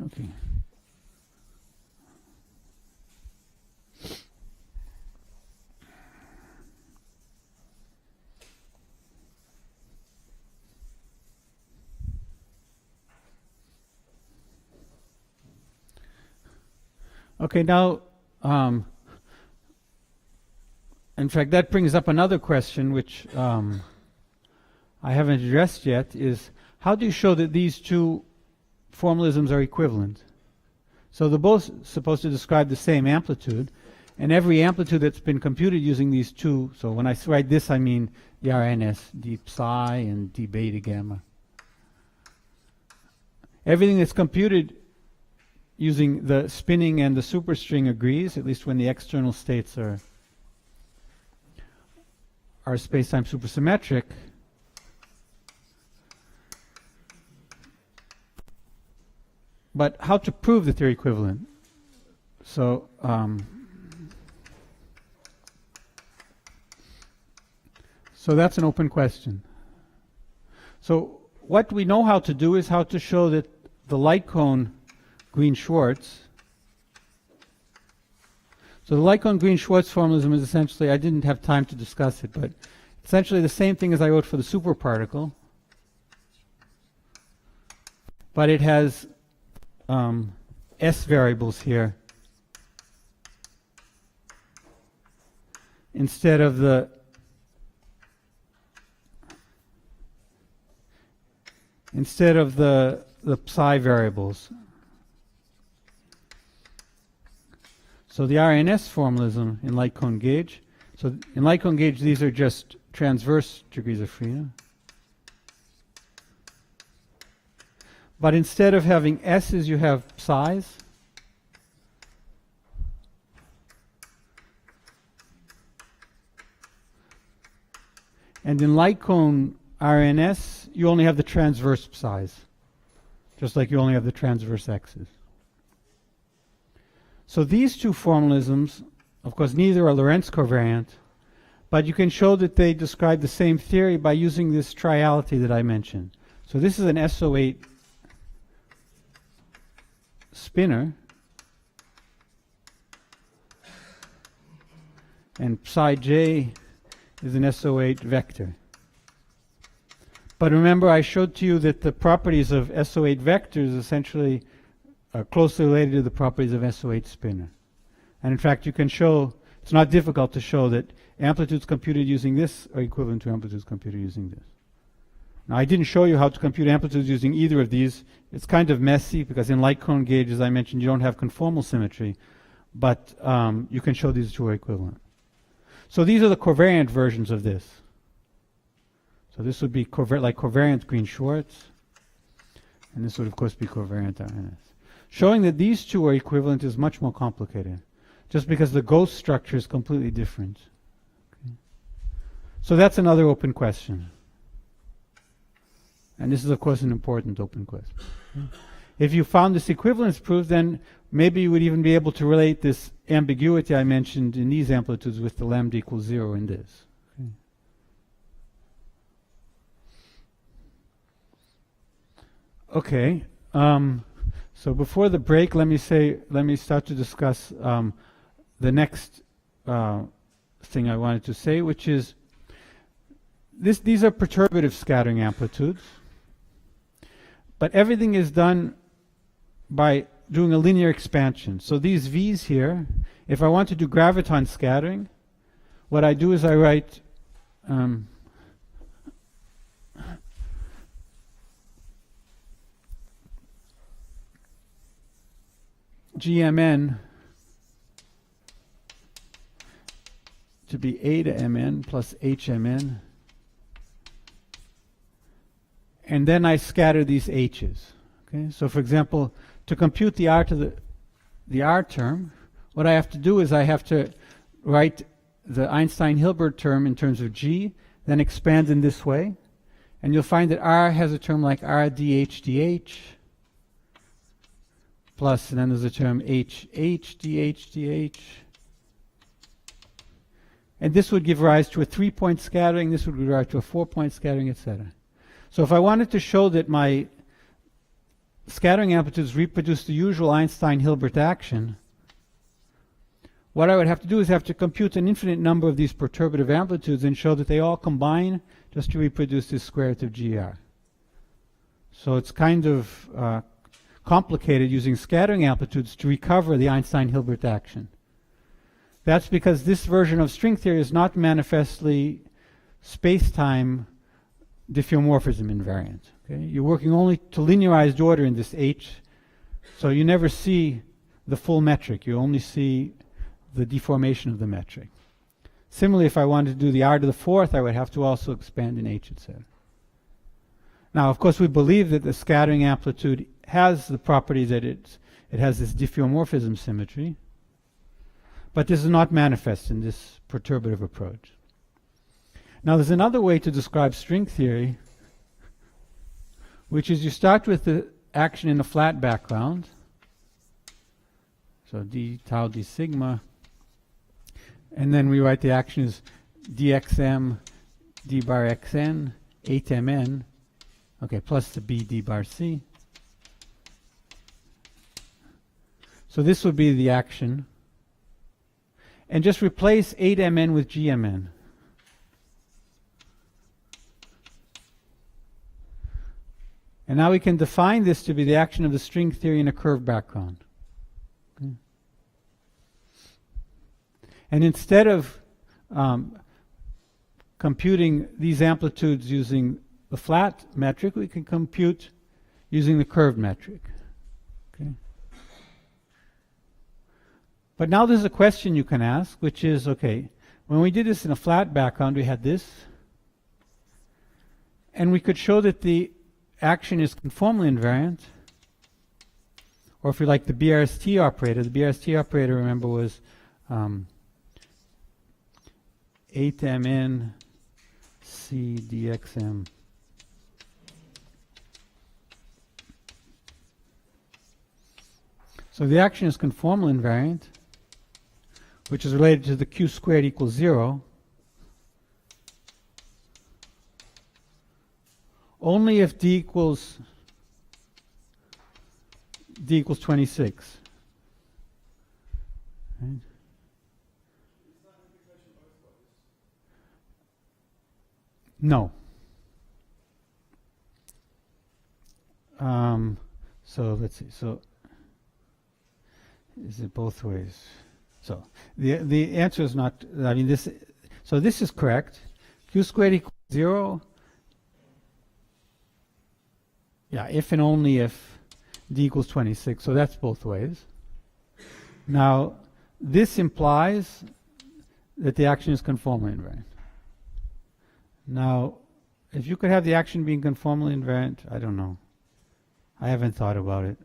Okay. Okay, now, in fact, that brings up another question which I haven't addressed yet, is how do you show that these two formalisms are equivalent? So they're both supposed to describe the same amplitude, and every amplitude that's been computed using these two, so when I write this I mean the RNS, d psi and d beta gamma. Everything that's computed using the spinning and the superstring agrees, at least when the external states are space-time supersymmetric. But how to prove that they're equivalent? So so that's an open question. So what we know how to do is how to show that the light cone Green-Schwarz. So the light cone Green-Schwarz formalism is essentially, I didn't have time to discuss it, but essentially the same thing as I wrote for the superparticle, but it has s variables here instead of the psi variables. So the RNS formalism in light cone gauge. So in light cone gauge, these are just transverse degrees of freedom. But instead of having s's, you have psi's. And in light cone RNS, you only have the transverse psi's, just like you only have the transverse x's. So these two formalisms, of course, neither are Lorentz covariant, but you can show that they describe the same theory by using this triality that I mentioned. So this is an SO8 spinor, and psi j is an SO8 vector. But remember, I showed to you that the properties of SO8 vectors essentially are closely related to the properties of SO8 spinor. And in fact, you can show, it's not difficult to show that amplitudes computed using this are equivalent to amplitudes computed using this. Now, I didn't show you how to compute amplitudes using either of these. It's kind of messy because in light cone gauge, as I mentioned, you don't have conformal symmetry. But you can show these two are equivalent. So these are the covariant versions of this. So this would be like covariant Green-Schwarz. And this would, of course, be covariant RNS. Showing that these two are equivalent is much more complicated, just because the ghost structure is completely different. Okay. So that's another open question. And this is, of course, an important open question. Okay. If you found this equivalence proof, then maybe you would even be able to relate this ambiguity I mentioned in these amplitudes with the lambda equals 0 in this. Okay. So before the break, let me start to discuss the next thing I wanted to say, which is these are perturbative scattering amplitudes, but everything is done by doing a linear expansion. So these V's here, if I want to do graviton scattering, what I do is I write GMN to be A to Mn plus HMN, and then I scatter these H's. Okay, so for example, to compute the R to the R term, what I have to do is I have to write the Einstein-Hilbert term in terms of G, then expand in this way, and you'll find that R has a term like R dH plus, and then there's a term dH. And this would give rise to a 3-point scattering, this would give rise to a 4-point scattering, etc. So if I wanted to show that my scattering amplitudes reproduce the usual Einstein-Hilbert action, what I would have to do is have to compute an infinite number of these perturbative amplitudes and show that they all combine just to reproduce this square root of GR. So it's kind of complicated using scattering amplitudes to recover the Einstein-Hilbert action. That's because this version of string theory is not manifestly space-time diffeomorphism invariant. Okay? You're working only to linearized order in this H, so you never see the full metric. You only see the deformation of the metric. Similarly, if I wanted to do the R to the fourth, I would have to also expand in H, etc. Now, of course, we believe that the scattering amplitude has the property that it has this diffeomorphism symmetry, but this is not manifest in this perturbative approach. Now, there's another way to describe string theory, which is you start with the action in a flat background, so d tau d sigma, and then we write the action as dxm d bar xn 8mn, okay, plus the b d bar c. So this would be the action. And just replace 8mn with gmn. And now we can define this to be the action of the string theory in a curved background. Okay. And instead of computing these amplitudes using the flat metric, we can compute using the curved metric. Okay. But now there's a question you can ask, which is, okay, when we did this in a flat background, we had this, and we could show that the action is conformally invariant, or if you like, the BRST operator. The BRST operator, remember, was 8mn c dxm. So the action is conformally invariant, which is related to the q squared equals 0, only if d d equals 26. Right? No. So let's see. So is it both ways? So the answer is not. I mean this. So this is correct. Q squared equals 0. Yeah, if and only if d equals 26. So that's both ways. Now this implies that the action is conformally invariant. Now, if you could have the action being conformally invariant, I don't know. I haven't thought about it.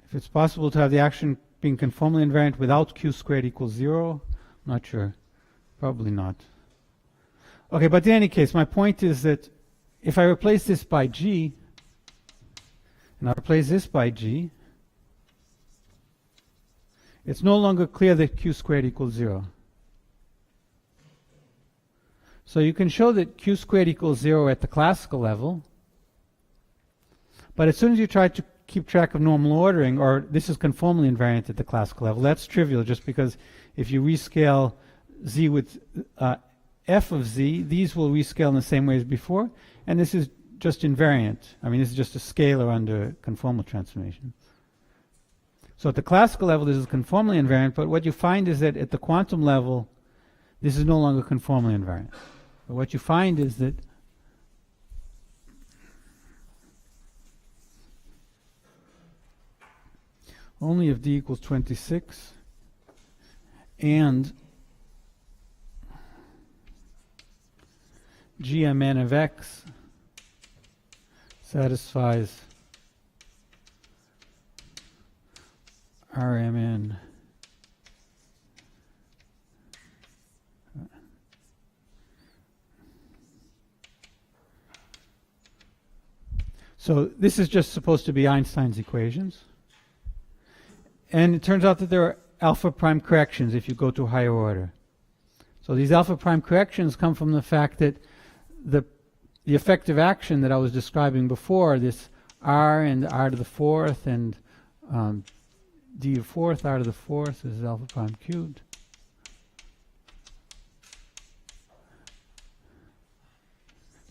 If it's possible to have the action being conformally invariant without q squared equals 0, I'm not sure. Probably not. Okay, but in any case, my point is that if I replace this by g, and I replace this by g, it's no longer clear that q squared equals 0. So you can show that q squared equals 0 at the classical level, but as soon as you try to keep track of normal ordering, or this is conformally invariant at the classical level, that's trivial just because if you rescale z with f of z, these will rescale in the same way as before, and this is just invariant. I mean, this is just a scalar under conformal transformation. So at the classical level, this is conformally invariant, but what you find is that at the quantum level, this is no longer conformally invariant. But what you find is that only if d equals 26 and gmn of x satisfies Rmn so this is just supposed to be Einstein's equations. And it turns out that there are alpha prime corrections if you go to a higher order. So these alpha prime corrections come from the fact that the effective action that I was describing before, this r and r to the fourth and d to the fourth, r to the fourth, this is alpha prime cubed.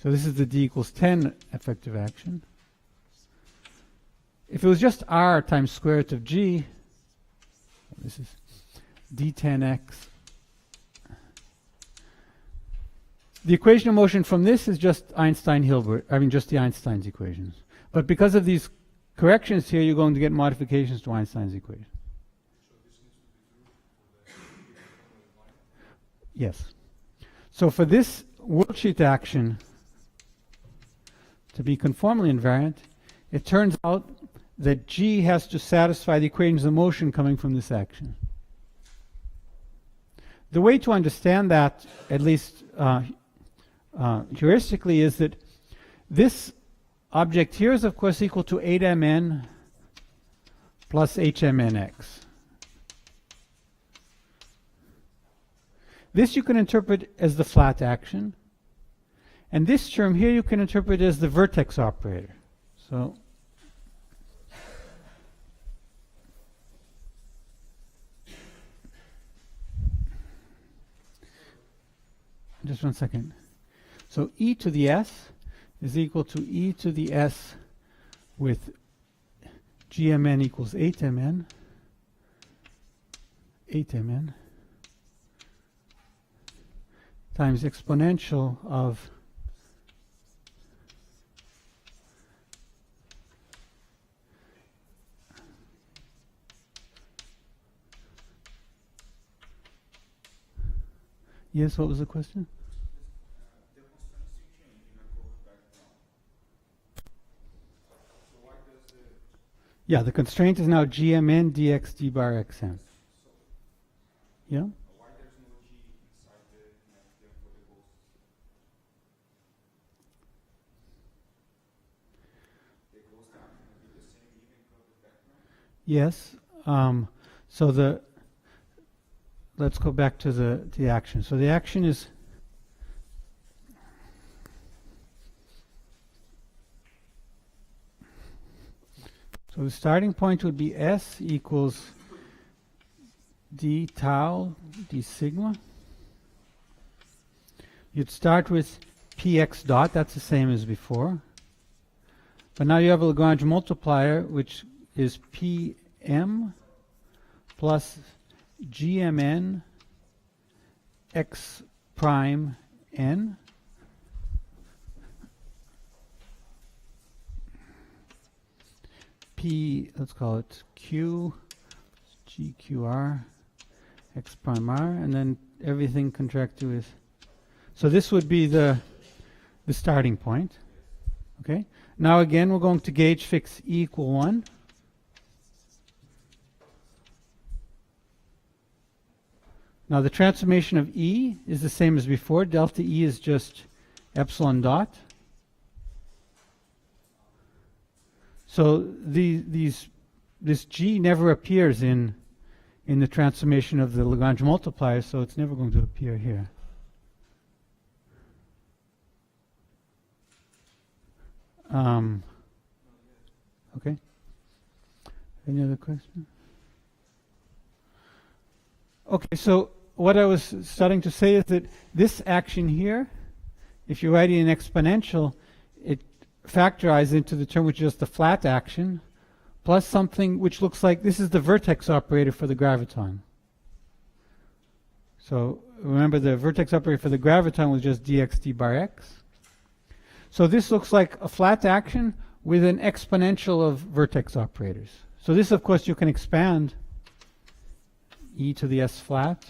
So this is the d equals 10 effective action. If it was just r times square root of g, this is d10x. The equation of motion from this is just Einstein-Hilbert, I mean just the Einstein's equations. But because of these corrections here, you're going to get modifications to Einstein's equation. Yes. So for this worldsheet action to be conformally invariant, it turns out that g has to satisfy the equations of motion coming from this action. The way to understand that, at least heuristically, is that this object here is of course equal to 8mn plus hmnx. This you can interpret as the flat action, and this term here you can interpret as the vertex operator. So just one second. So e to the s is equal to e to the s with gmn equals 8mn times exponential of yes, what was the question? Yeah, the constraint is now gmn dx d bar xn. Yeah? Yes. So the let's go back to the action. So the action is So the starting point would be S equals d tau d sigma. You'd start with px dot, that's the same as before. But now you have a Lagrange multiplier, which is pm plus gmn x prime n. P, let's call it Q, GQR, X prime R, and then everything contracted with. So this would be the starting point. Okay. Now again, we're going to gauge fix E equal 1. Now the transformation of E is the same as before. Delta E is just epsilon dot. So this G never appears in the transformation of the Lagrange multiplier, so it's never going to appear here. Okay. Any other question? Okay, so what I was starting to say is that this action here, if you're writing an exponential, it factorizes into the term which is just the flat action, plus something which looks like this is the vertex operator for the graviton. So remember, the vertex operator for the graviton was just dx d bar x. So this looks like a flat action with an exponential of vertex operators. So this, of course, you can expand e to the s flat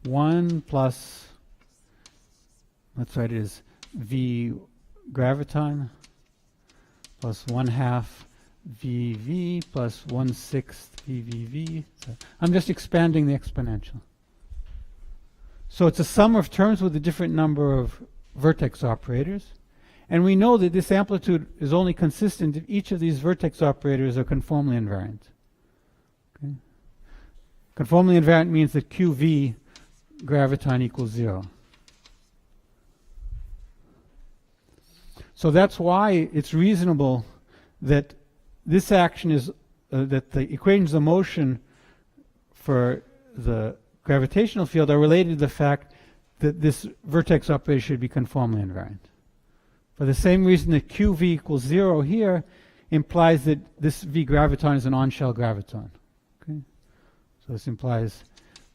1 plus, let's write it as v graviton plus 1/2 VV plus 1/6 VVV. So I'm just expanding the exponential. So it's a sum of terms with a different number of vertex operators. And we know that this amplitude is only consistent if each of these vertex operators are conformally invariant. Okay. Conformally invariant means that QV graviton equals 0. So that's why it's reasonable that this action is, that the equations of motion for the gravitational field are related to the fact that this vertex operator should be conformally invariant. For the same reason that QV equals 0 here implies that this V graviton is an on-shell graviton. Okay? So this implies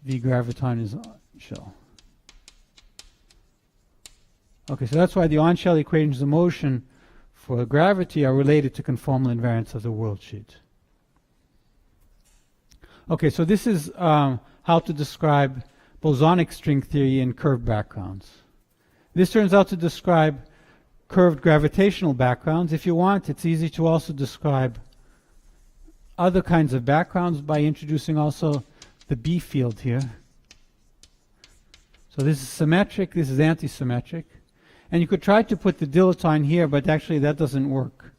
V graviton is on-shell. Okay, so that's why the on-shell equations of motion for gravity are related to conformal invariance of the worldsheet. Okay, so this is how to describe bosonic string theory in curved backgrounds. This turns out to describe curved gravitational backgrounds. If you want, it's easy to also describe other kinds of backgrounds by introducing also the B field here. So this is symmetric, this is anti-symmetric. And you could try to put the dilaton here, but actually that doesn't work.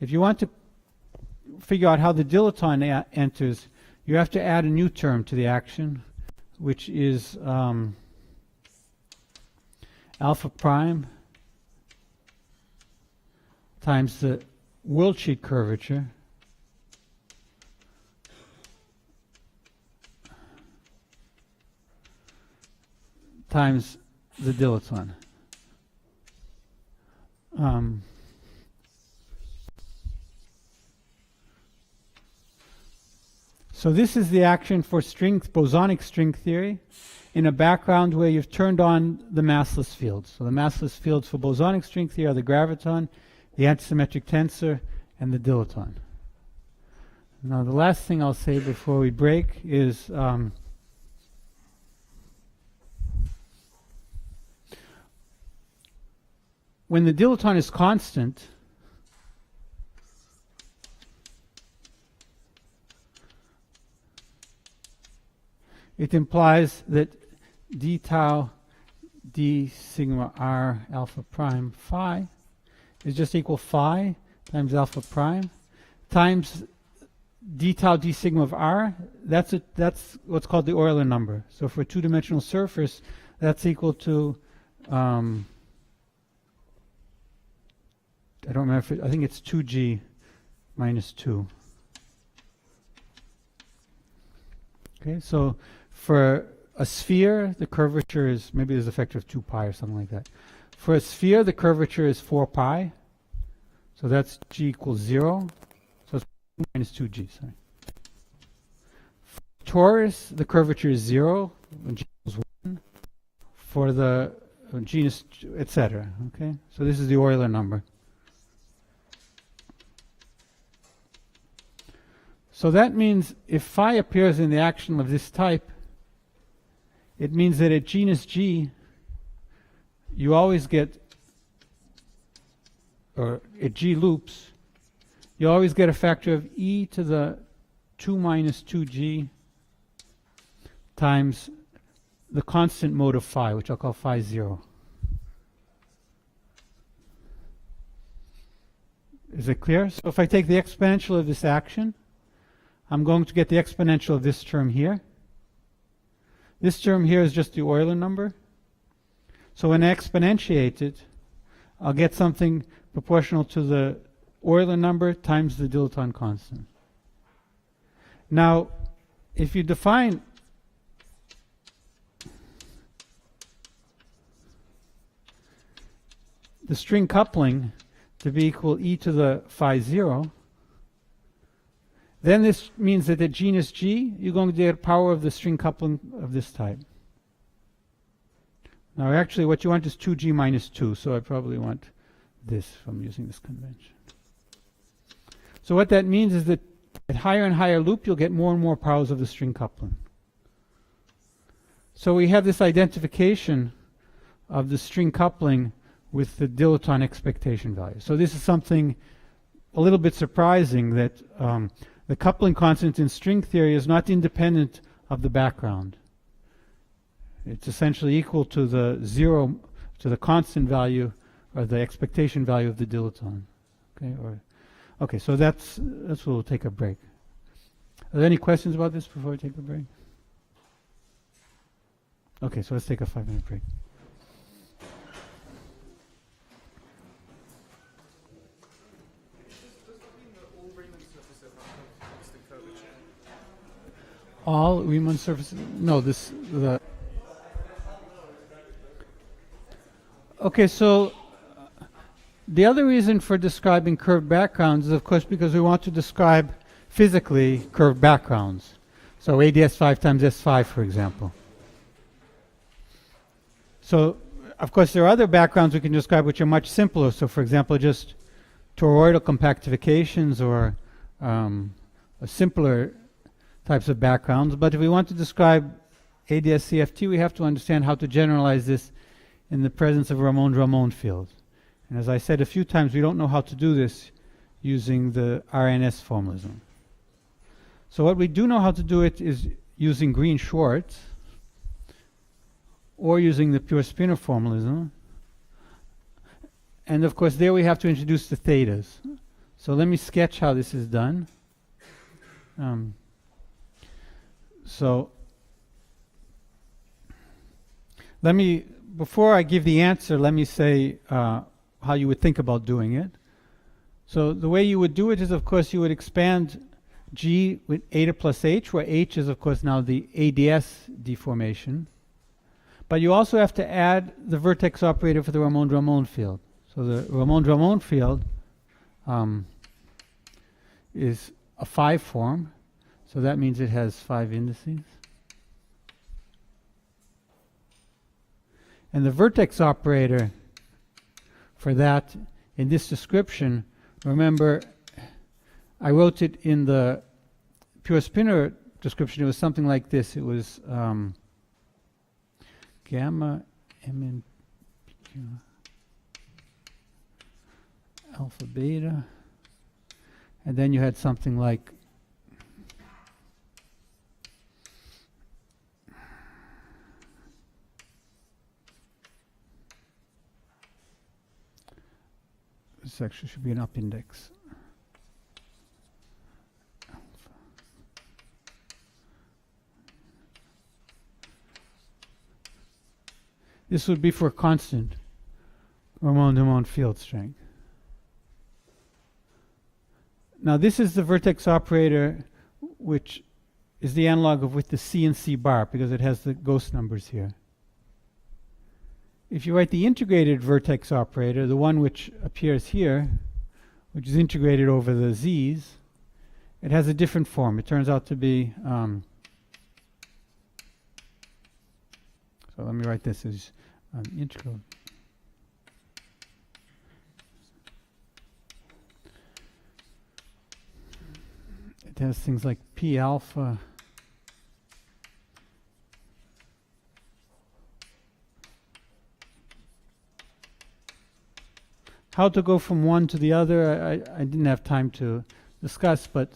If you want to figure out how the dilaton enters, you have to add a new term to the action, which is alpha prime times the worldsheet curvature times the dilaton. So this is the action for bosonic string theory in a background where you've turned on the massless fields. So the massless fields for bosonic string theory are the graviton, the antisymmetric tensor, and the dilaton. Now the last thing I'll say before we break is when the dilaton is constant, it implies that d tau d sigma r alpha prime phi is just equal phi times alpha prime times d tau d sigma of r. That's what's called the Euler number. So for a two-dimensional surface, that's equal to I don't remember if I think it's 2g minus 2. Okay, so for a sphere, the curvature is, maybe there's a factor of 2 pi or something like that. For a sphere, the curvature is 4 pi. So that's g equals 0. So it's minus 2g, sorry. For torus, the curvature is 0 when g equals 1. For the genus, etc. Okay, so this is the Euler number. So that means if phi appears in the action of this type, it means that at genus G, you always get, or at G loops, you always get a factor of e to the 2 minus 2g times the constant mode of phi, which I'll call phi 0. Is it clear? So if I take the exponential of this action, I'm going to get the exponential of this term here. This term here is just the Euler number. So when I exponentiate it, I'll get something proportional to the Euler number times the dilettante constant. Now, if you define the string coupling to be equal e to the phi 0, then this means that at genus G, you're going to get power of the string coupling of this type. Now actually what you want is 2g minus 2, so I probably want this from using this convention. So what that means is that at higher and higher loop, you'll get more and more powers of the string coupling. So we have this identification of the string coupling with the dilettante expectation value. So this is something a little bit surprising, that the coupling constant in string theory is not independent of the background. It's essentially equal to the zero, to the constant value or the expectation value of the dilettante. Okay, so that's where we'll take a break. Are there any questions about this before we take a break? Okay, so let's take a 5-minute break. All Riemann surfaces? No, okay, so the other reason for describing curved backgrounds is, of course, because we want to describe physically curved backgrounds. So ADS5 times S5, for example. So, of course, there are other backgrounds we can describe which are much simpler. So, for example, just toroidal compactifications or simpler types of backgrounds. But if we want to describe ADS-CFT, we have to understand how to generalize this in the presence of Ramon field. And as I said a few times, we don't know how to do this using the RNS formalism. So what we do know how to do it is using Green-Schwarz or using the pure spinor formalism. And of course there we have to introduce the thetas. So let me sketch how this is done. So let me, before I give the answer, let me say how you would think about doing it. So the way you would do it is, of course, you would expand G with eta plus H, where H is, of course, now the ADS deformation. But you also have to add the vertex operator for the Ramon field. So the Ramon field is a 5 form. So that means it has 5 indices. And the vertex operator for that, in this description, remember, I wrote it in the pure spinor description. It was something like this. It was gamma m q alpha beta, and then you had something like this actually should be an up index. This would be for a constant Ramon field strength. Now this is the vertex operator, which is the analog of with the C and C bar, because it has the ghost numbers here. If you write the integrated vertex operator, the one which appears here, which is integrated over the z's, it has a different form. It turns out to be, so let me write this as integral. It has things like P alpha, how to go from one to the other, I didn't have time to discuss, but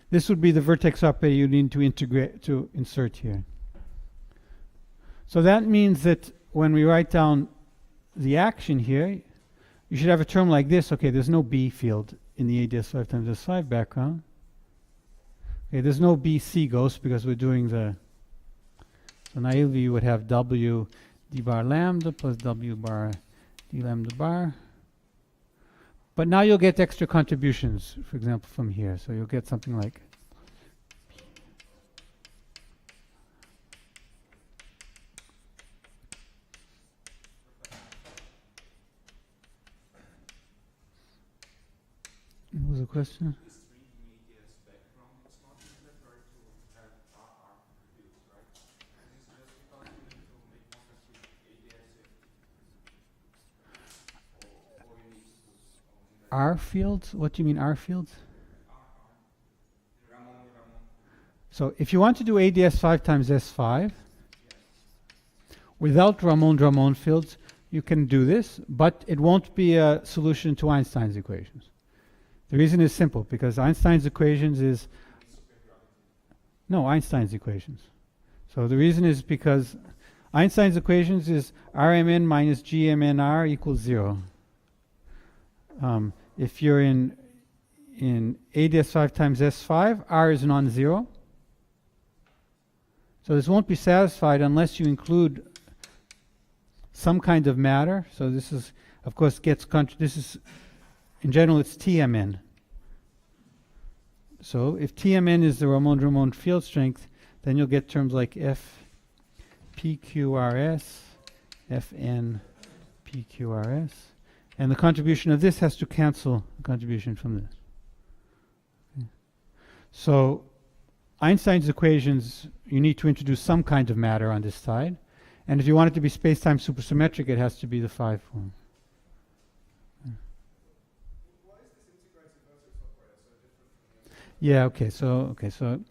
this would be the vertex operator you need to integrate, to insert here. So that means that when we write down the action here, you should have a term like this. Okay, there's no B field in the ADS 5 times S5 background. Okay, there's no BC ghost because we're doing the, so naively you would have W d bar lambda plus W bar d lambda bar. But now you'll get extra contributions, for example, from here. So you'll get something like what was the question? R fields? What do you mean R fields? So if you want to do ADS 5 times S5 without Ramon fields, you can do this, but it won't be a solution to Einstein's equations. The reason is simple, because Einstein's equations is Einstein's equations. So the reason is because Einstein's equations is Rmn minus Gmnr equals 0. If you're in ADS 5 times S5, R is non-zero. So this won't be satisfied unless you include some kind of matter. So this is, of course, this is, in general, it's TMN. So if TMN is the Ramon field strength, then you'll get terms like F PQRS, Fn PQRS. And the contribution of this has to cancel the contribution from this. Okay. So Einstein's equations, you need to introduce some kind of matter on this side. And if you want it to be space-time supersymmetric, it has to be the 5 form. Why is this integrated vertex operator so different from the other? Yeah, so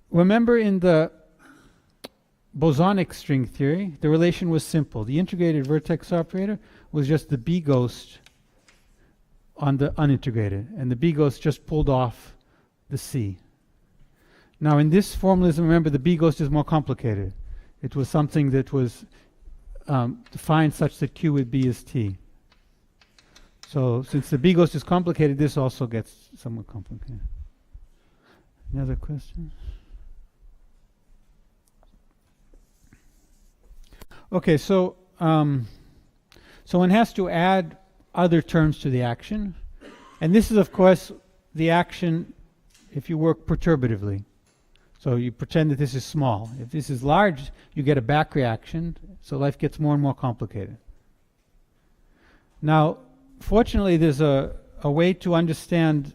remember in the Bosonic string theory, the relation was simple. The integrated vertex operator was just the B ghost on the unintegrated, and the B ghost just pulled off the C. Now in this formalism, remember, the B ghost is more complicated. It was something that was defined such that Q with B is T. So since the B ghost is complicated, this also gets somewhat complicated. Any other questions? Okay, so one has to add other terms to the action. And this is, of course, the action if you work perturbatively. So you pretend that this is small. If this is large, you get a back reaction, so life gets more and more complicated. Now, fortunately, there's a way to understand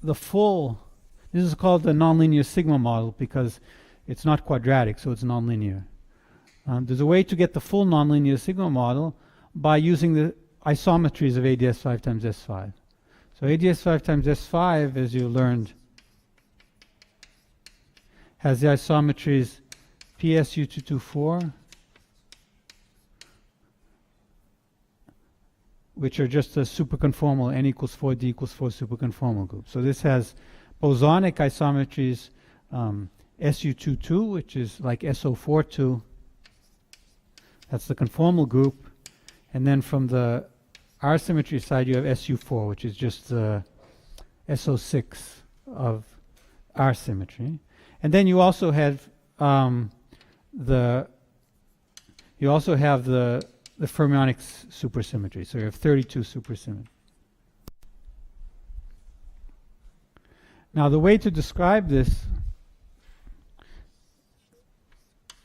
the full, this is called the nonlinear sigma model because it's not quadratic, so it's nonlinear. There's a way to get the full nonlinear sigma model by using the isometries of ADS 5 times S5. So ADS 5 times S5, as you learned, has the isometries PSU224, which are just a superconformal n equals 4, d equals 4 superconformal group. So this has bosonic isometries SU22, which is like SO42. That's the conformal group. And then from the R symmetry side, you have SU4, which is just the SO6 of R symmetry. And then you also have the Fermionic supersymmetry. So you have 32 supersymmetry. Now the way to describe this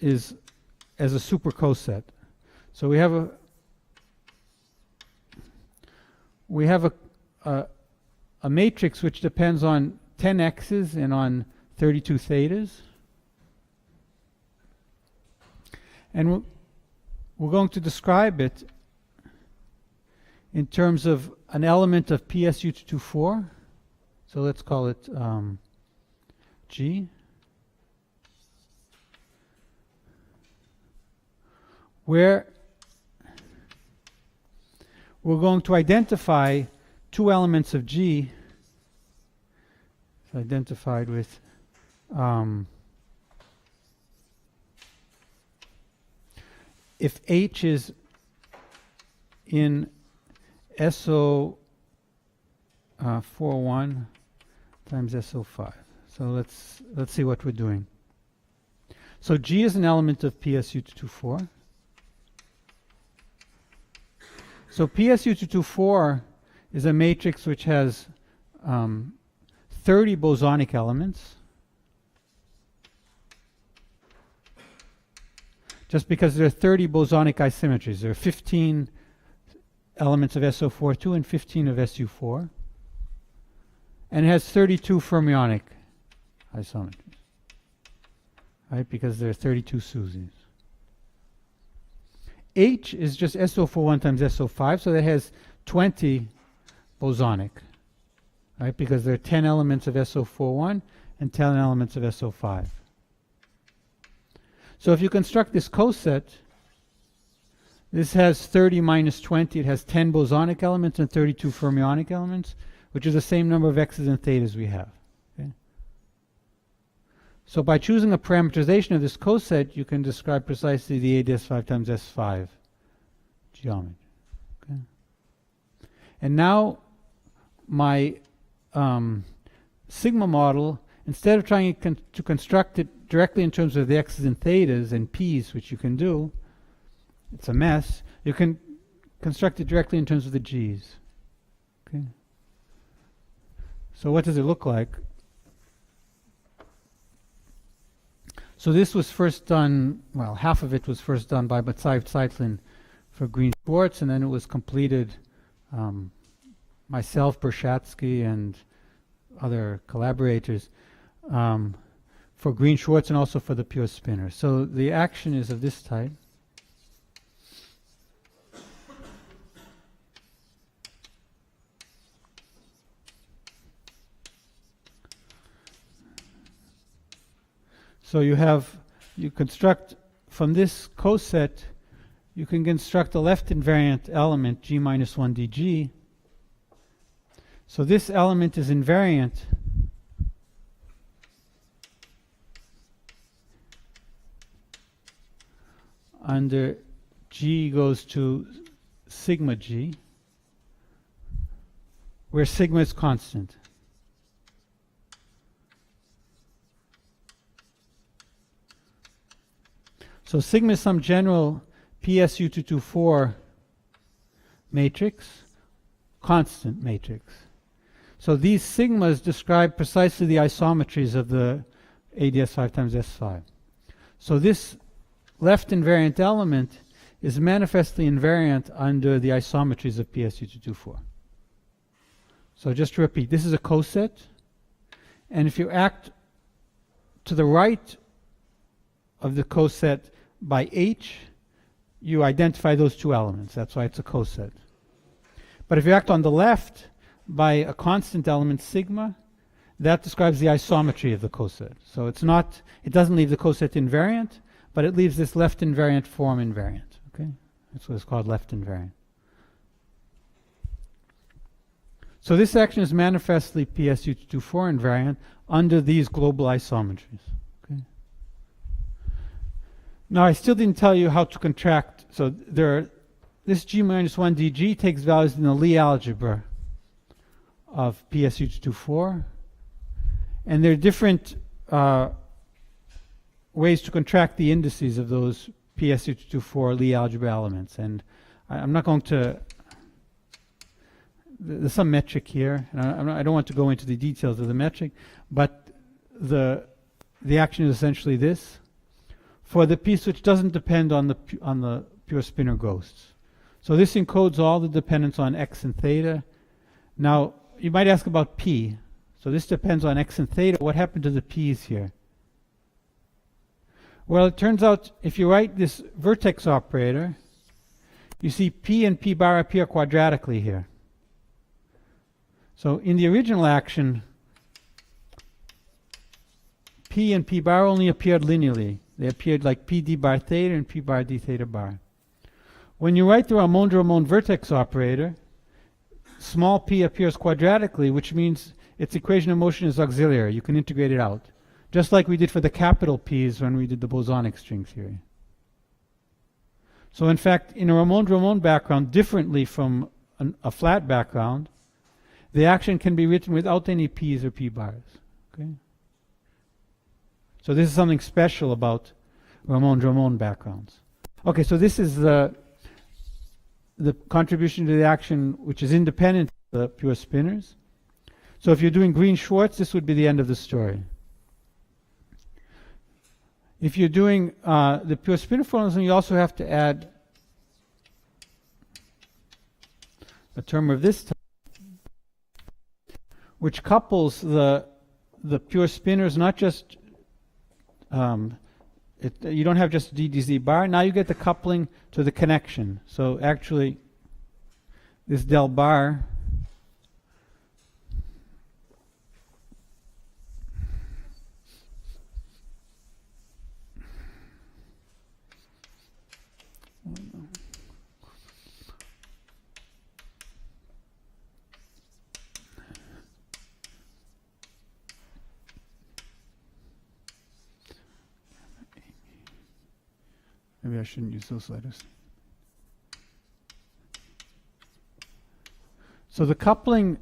is as a super coset. So we have a matrix which depends on 10 x's and on 32 thetas. And we're going to describe it in terms of an element of PSU224. So let's call it G. Where we're going to identify two elements of G. It's identified with if H is in SO 41 times SO5. So let's see what we're doing. So G is an element of PSU224. So PSU224 is a matrix which has 30 bosonic elements. Just because there are 30 bosonic isometries. There are 15 elements of SO42 and 15 of SU4. And it has 32 fermionic isometries. Right? Because there are 32 SUSIs. H is just SO41 times SO5, so that has 20 bosonic. Right? Because there are 10 elements of SO41 and 10 elements of SO5. So if you construct this coset, this has 30 minus 20. It has 10 bosonic elements and 32 fermionic elements, which is the same number of x's and thetas we have. Okay? So by choosing a parameterization of this coset, you can describe precisely the ADS5 times S5 geometry. Okay? And now my sigma model, instead of trying to construct it directly in terms of the x's and thetas and p's, which you can do, it's a mess, you can construct it directly in terms of the g's. Okay. So what does it look like? So this was first done, well, half of it was first done by Matsayev Zeitlin for Green-Schwarz, and then it was completed myself, Bershatsky, and other collaborators for Green-Schwarz and also for the pure spinner. So the action is of this type. So you construct from this coset, you can construct a left invariant element G minus 1 dg. So this element is invariant under G goes to sigma G, where sigma is constant. So sigma is some general PSU224 matrix, constant matrix. So these sigmas describe precisely the isometries of the ADS5 times S5. So this left invariant element is manifestly invariant under the isometries of PSU224. So just to repeat, this is a coset, and if you act to the right of the coset by H, you identify those two elements. That's why it's a coset. But if you act on the left by a constant element sigma, that describes the isometry of the coset. So it doesn't leave the coset invariant, but it leaves this left invariant form invariant. Okay? That's what it's called, left invariant. So this action is manifestly PSU224 invariant under these global isometries. Okay? Now I still didn't tell you how to contract. So this G minus 1 dg takes values in the Lie algebra of PSU224. And there are different ways to contract the indices of those PSU224 Lie algebra elements. And I'm not going to there's some metric here, and I don't want to go into the details of the metric, but the action is essentially this for the piece which doesn't depend on the pure spinor ghosts. So this encodes all the dependence on x and theta. Now you might ask about p. So this depends on x and theta. What happened to the p's here? Well, it turns out if you write this vertex operator, you see p and p bar appear quadratically here. So in the original action, p and p bar only appeared linearly. They appeared like p d bar theta and p bar d theta bar. When you write the Ramon vertex operator, small p appears quadratically, which means its equation of motion is auxiliary. You can integrate it out, just like we did for the capital P's when we did the bosonic string theory. So in fact, in a Ramon background, differently from a flat background, the action can be written without any p's or p bars. Okay? So this is something special about Ramon backgrounds. Okay, so this is the contribution to the action which is independent of the pure spinors. So if you're doing Green-Schwarz, this would be the end of the story. If you're doing the pure spinor formalism, you also have to add a term of this type, which couples the pure spinors, not just you don't have just d/dz bar. Now you get the coupling to the connection. So actually, this del bar maybe I shouldn't use those letters. So the coupling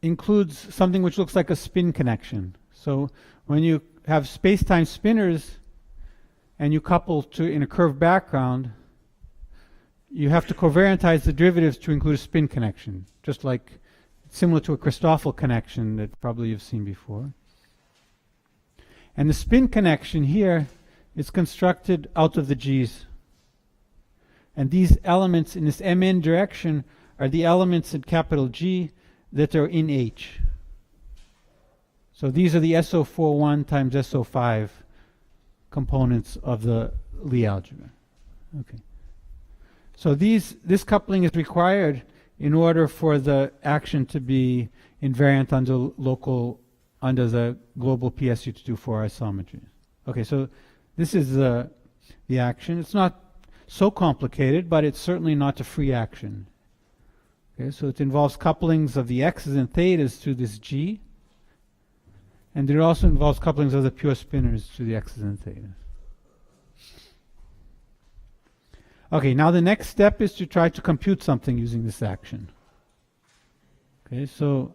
includes something which looks like a spin connection. So when you have space-time spinors and you couple to in a curved background, you have to covariantize the derivatives to include a spin connection, just like similar to a Christoffel connection that probably you've seen before. And the spin connection here is constructed out of the G's. And these elements in this Mn direction are the elements in capital G that are in H. So these are the SO41 times SO5 components of the Lie algebra. Okay. So this coupling is required in order for the action to be invariant under the global PSU224 isometry. Okay, so this is the action. It's not so complicated, but it's certainly not a free action. Okay, so it involves couplings of the x's and thetas to this G, and it also involves couplings of the pure spinors to the x's and thetas. Okay, now the next step is to try to compute something using this action. Okay, so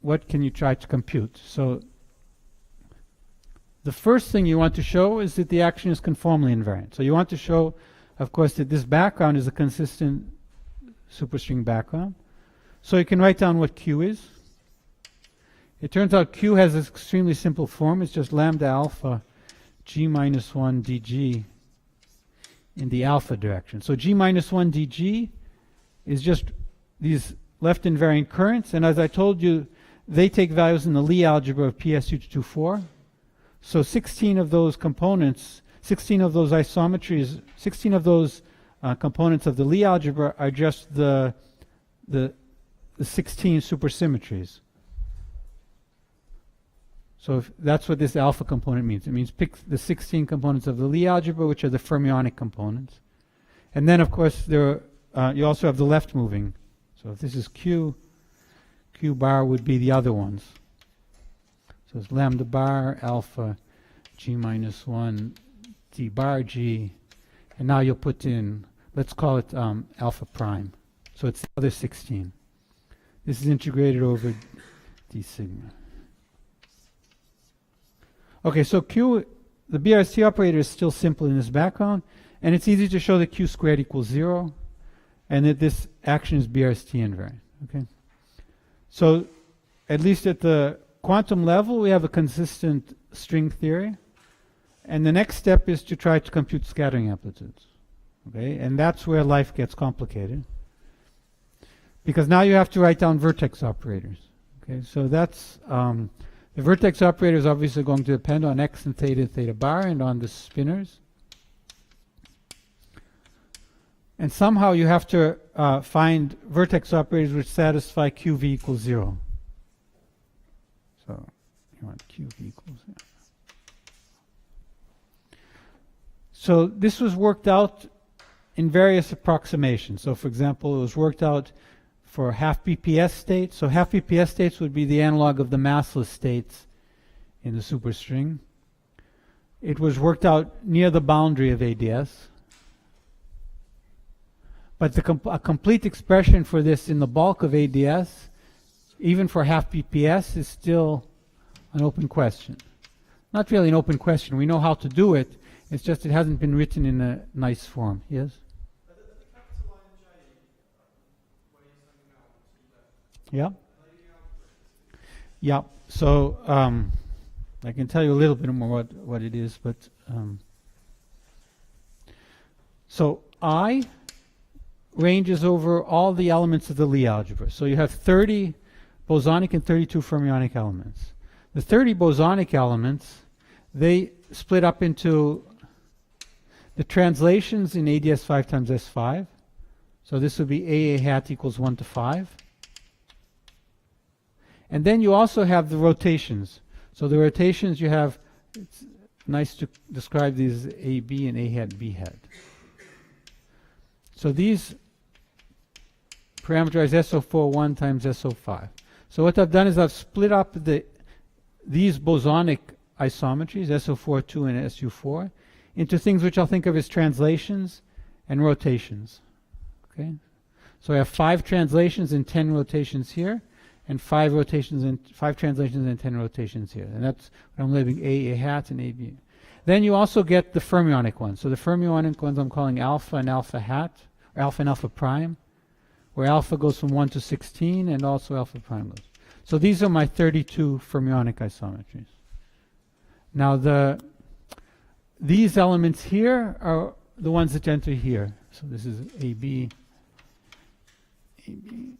what can you try to compute? So the first thing you want to show is that the action is conformally invariant. So you want to show, of course, that this background is a consistent superstring background. So you can write down what Q is. It turns out Q has this extremely simple form. It's just lambda alpha G minus 1 dg in the alpha direction. So G minus 1 dg is just these left invariant currents. And as I told you, they take values in the Lie algebra of PSU224. So 16 of those components, 16 of those isometries, 16 of those components of the Lie algebra are just the 16 supersymmetries. So that's what this alpha component means. It means pick the 16 components of the Lie algebra, which are the fermionic components. And then, of course, you also have the left moving. So if this is Q, Q bar would be the other ones. So it's lambda bar, alpha, G minus 1, D bar G. And now you'll put in, let's call it alpha prime. So it's the other 16. This is integrated over D sigma. Okay, so Q, the BRST operator is still simple in this background, and it's easy to show that Q squared equals 0. and that this action is BRST invariant. Okay, so at least at the quantum level, we have a consistent string theory, and the next step is to try to compute scattering amplitudes. Okay, and that's where life gets complicated, because now you have to write down vertex operators. Okay, so that's the vertex operator is obviously going to depend on x and theta bar and on the spinors. And somehow you have to find vertex operators which satisfy QV equals 0. So you want QV equals 0. So this was worked out in various approximations. So for example, it was worked out for half BPS states. So half BPS states would be the analog of the massless states in the superstring. It was worked out near the boundary of ADS. But a complete expression for this in the bulk of ADS, even for half BPS, is still an open question. Not really an open question. We know how to do it. It's just it hasn't been written in a nice form. Yes? Yeah. Yeah. So I can tell you a little bit more what it is, but so I ranges over all the elements of the Lie algebra. So you have 30 bosonic and 32 fermionic elements. The 30 bosonic elements, they split up into the translations in ADS 5 times S5. So this would be A hat equals 1 to 5. And then you also have the rotations. So the rotations you have, it's nice to describe these AB and A hat, B hat. So these parameterize SO4 times SO5. So what I've done is I've split up these bosonic isometries, SO4, 2, and SU4, into things which I'll think of as translations and rotations. Okay? So I have 5 translations and 10 rotations here, and 5 rotations and 5 translations and 10 rotations here. And that's what I'm labeling A hat and AB. Then you also get the fermionic ones. So the fermionic ones I'm calling alpha and alpha hat, or alpha and alpha prime, where alpha goes from 1 to 16 and also alpha prime goes. So these are my 32 fermionic isometries. Now these elements here are the ones that enter here. So this is AB, AB.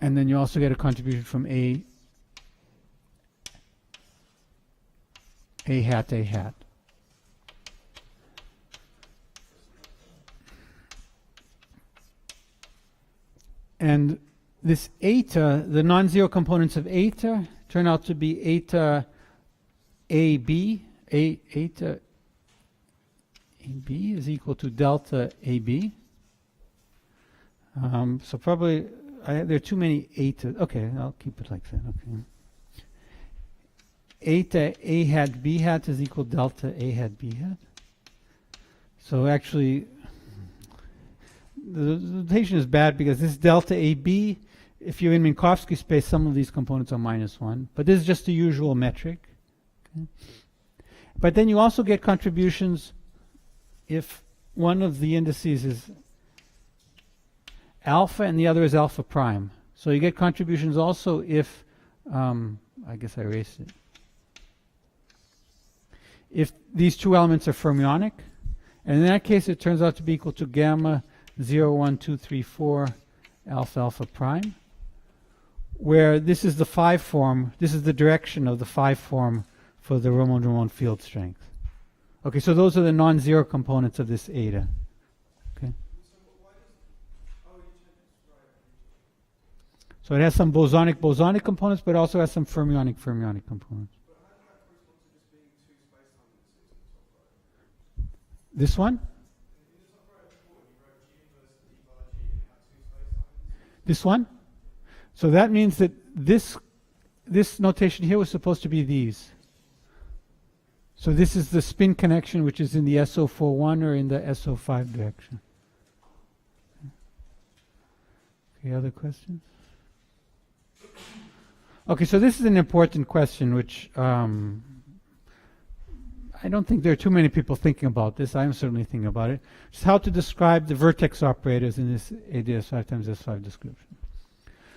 And then you also get a contribution from A hat, A hat. And this eta, the non-zero components of eta, turn out to be eta AB. Eta AB is equal to delta AB. So probably there are too many eta. Okay, I'll keep it like that. Okay. Eta A hat B hat is equal to delta A hat B hat. So actually, the notation is bad because this delta AB, if you're in Minkowski space, some of these components are -1. But this is just the usual metric. Okay. But then you also get contributions if one of the indices is alpha and the other is alpha prime. So you get contributions also if, I guess I erased it. If these two elements are fermionic, and in that case it turns out to be equal to gamma 0, 1, 2, 3, 4 alpha alpha prime, where this is the 5 form, this is the direction of the 5 form for the Ramon field strength. Okay, so those are the non-zero components of this eta. Okay. So it has some bosonic components, but also has some fermionic components. This one? This one? So that means that this notation here was supposed to be these. So this is the spin connection which is in the SO41 or in the SO5 direction. Okay, other questions? Okay, so this is an important question which I I don't think there are too many people thinking about this. I'm certainly thinking about it. Just how to describe the vertex operators in this ADS 5 times S5 description.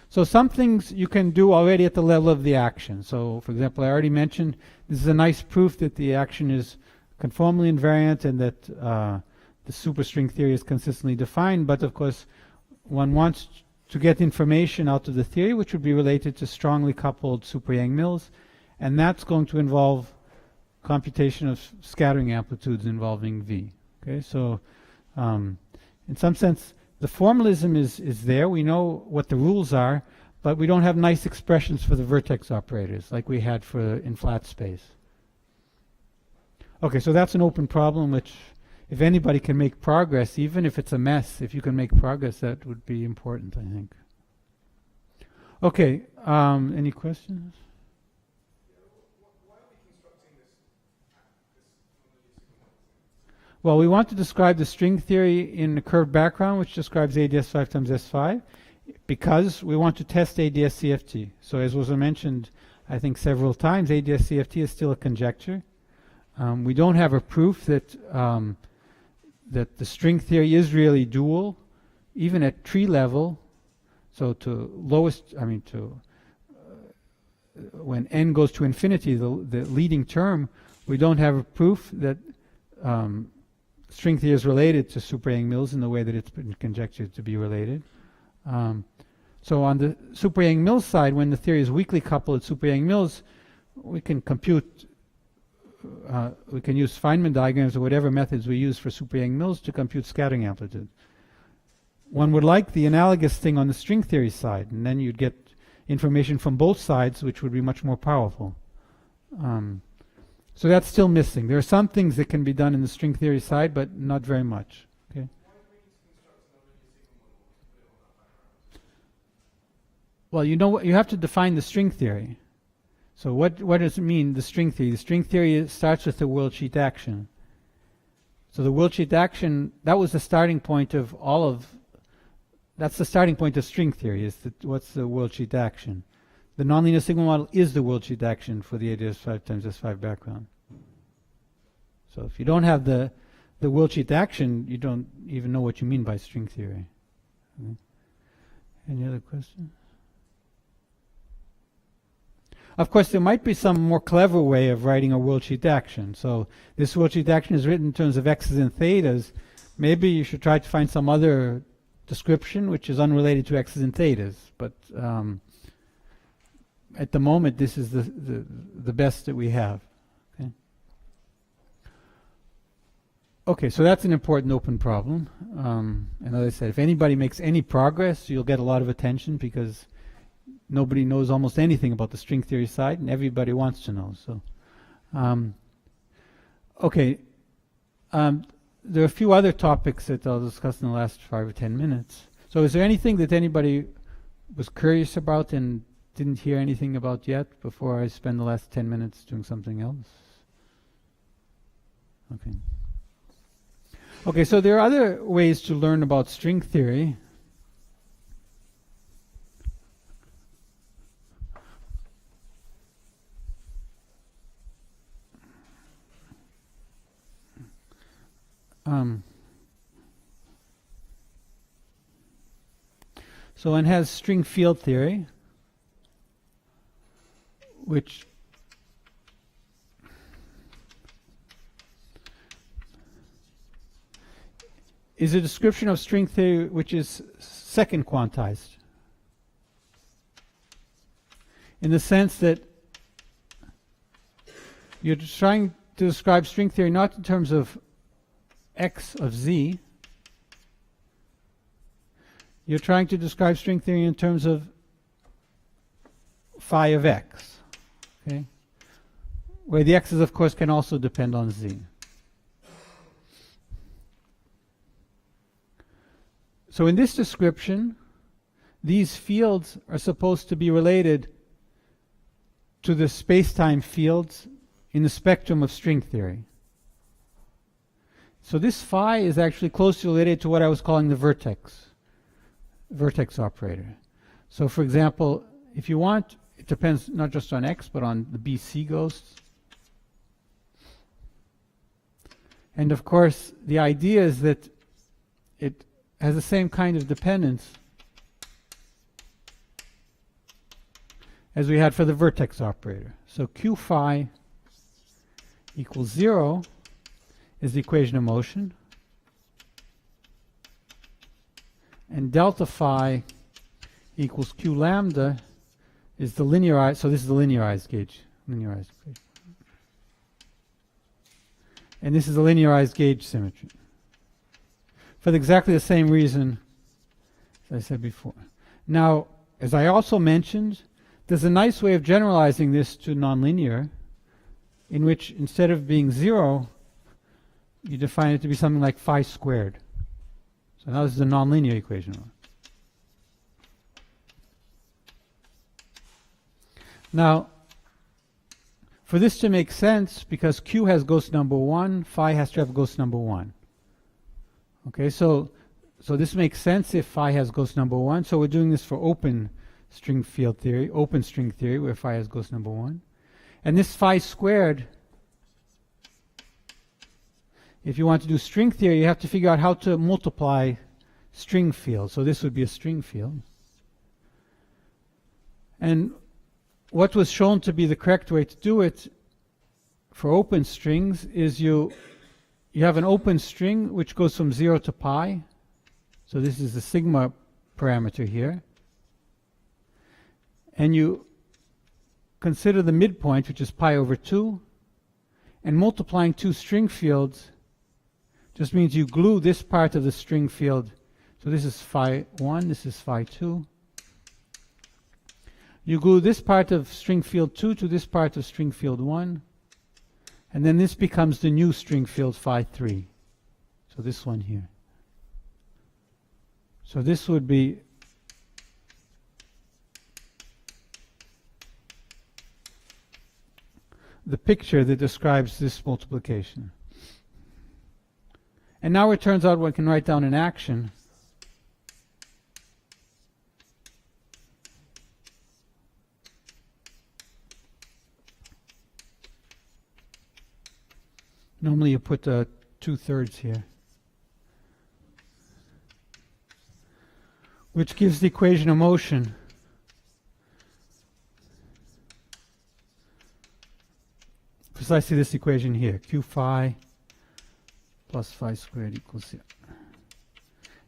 So some things you can do already at the level of the action. So for example, I already mentioned this is a nice proof that the action is conformally invariant and that the superstring theory is consistently defined. But of course, one wants to get information out of the theory which would be related to strongly coupled super-Yang-Mills, and that's going to involve computation of scattering amplitudes involving V. Okay, so in some sense, the formalism is there. We know what the rules are, but we don't have nice expressions for the vertex operators like we had in flat space. Okay, so that's an open problem which, if anybody can make progress, even if it's a mess, if you can make progress, that would be important, I think. Okay, any questions? Well, we want to describe the string theory in a curved background, which describes ADS 5 times S5, because we want to test ADS CFT. So as was mentioned, I think several times, ADS CFT is still a conjecture. We don't have a proof that that the string theory is really dual, even at tree level. So to lowest, I mean to when n goes to infinity, the leading term, we don't have a proof that string theory is related to super-Yang-Mills in the way that it's been conjectured to be related. So on the super-Yang-Mills side, when the theory is weakly coupled at super-Yang-Mills, we can compute, we can use Feynman diagrams or whatever methods we use for super-Yang-Mills to compute scattering amplitude. One would like the analogous thing on the string theory side, and then you'd get information from both sides, which would be much more powerful. So that's still missing. There are some things that can be done in the string theory side, but not very much. Okay. Well, you know what, you have to define the string theory. So what does it mean, the string theory? The string theory starts with the Worldsheet Action. So the Worldsheet Action, that was the starting point of that's the starting point of string theory, is what's the Worldsheet Action. The nonlinear signal model is the Worldsheet Action for the ADS 5 times S5 background. So if you don't have the Worldsheet Action, you don't even know what you mean by string theory. Okay. Any other questions? Of course, there might be some more clever way of writing a Worldsheet Action. So this Worldsheet Action is written in terms of x's and thetas. Maybe you should try to find some other description which is unrelated to x's and thetas. But at the moment, this is the best that we have. Okay. Okay, so that's an important open problem. And as I said, if anybody makes any progress, you'll get a lot of attention because nobody knows almost anything about the string theory side, and everybody wants to know. So, okay, there are a few other topics that I'll discuss in the last 5 or 10 minutes. So, is there anything that anybody was curious about and didn't hear anything about yet before I spend the last 10 minutes doing something else? Okay. Okay, so there are other ways to learn about string theory. So one has string field theory, which is a description of string theory which is second quantized, in the sense that you're trying to describe string theory not in terms of x of z. You're trying to describe string theory in terms of phi of x, okay? Where the x's, of course, can also depend on z. So in this description, these fields are supposed to be related to the space-time fields in the spectrum of string theory. So this phi is actually closely related to what I was calling the vertex operator. So for example, if you want, it depends not just on x, but on the BC ghosts. And of course, the idea is that it has the same kind of dependence as we had for the vertex operator. So Q phi equals 0 is the equation of motion. And delta phi equals Q lambda is the linearized, so this is the linearized gauge. Linearized equation. And this is the linearized gauge symmetry. For exactly the same reason as I said before. Now, as I also mentioned, there's a nice way of generalizing this to nonlinear, in which instead of being 0, you define it to be something like phi squared. So now this is a nonlinear equation. Now, for this to make sense, because Q has ghost number 1, phi has to have ghost number 1. Okay, so this makes sense if phi has ghost number 1. So we're doing this for open string field theory, open string theory, where phi has ghost number 1. And this phi squared, if you want to do string theory, you have to figure out how to multiply string fields. So this would be a string field. And what was shown to be the correct way to do it for open strings is you have an open string which goes from 0 to pi. So this is the sigma parameter here. And you consider the midpoint, which is pi over 2. And multiplying two string fields just means you glue this part of the string field. So this is phi 1, this is phi 2. You glue this part of string field 2 to this part of string field 1. And then this becomes the new string field phi 3. So this one here. So this would be the picture that describes this multiplication. And now it turns out one can write down an action normally you put 2/3 here, which gives the equation of motion precisely this equation here, Q phi plus phi squared equals 0.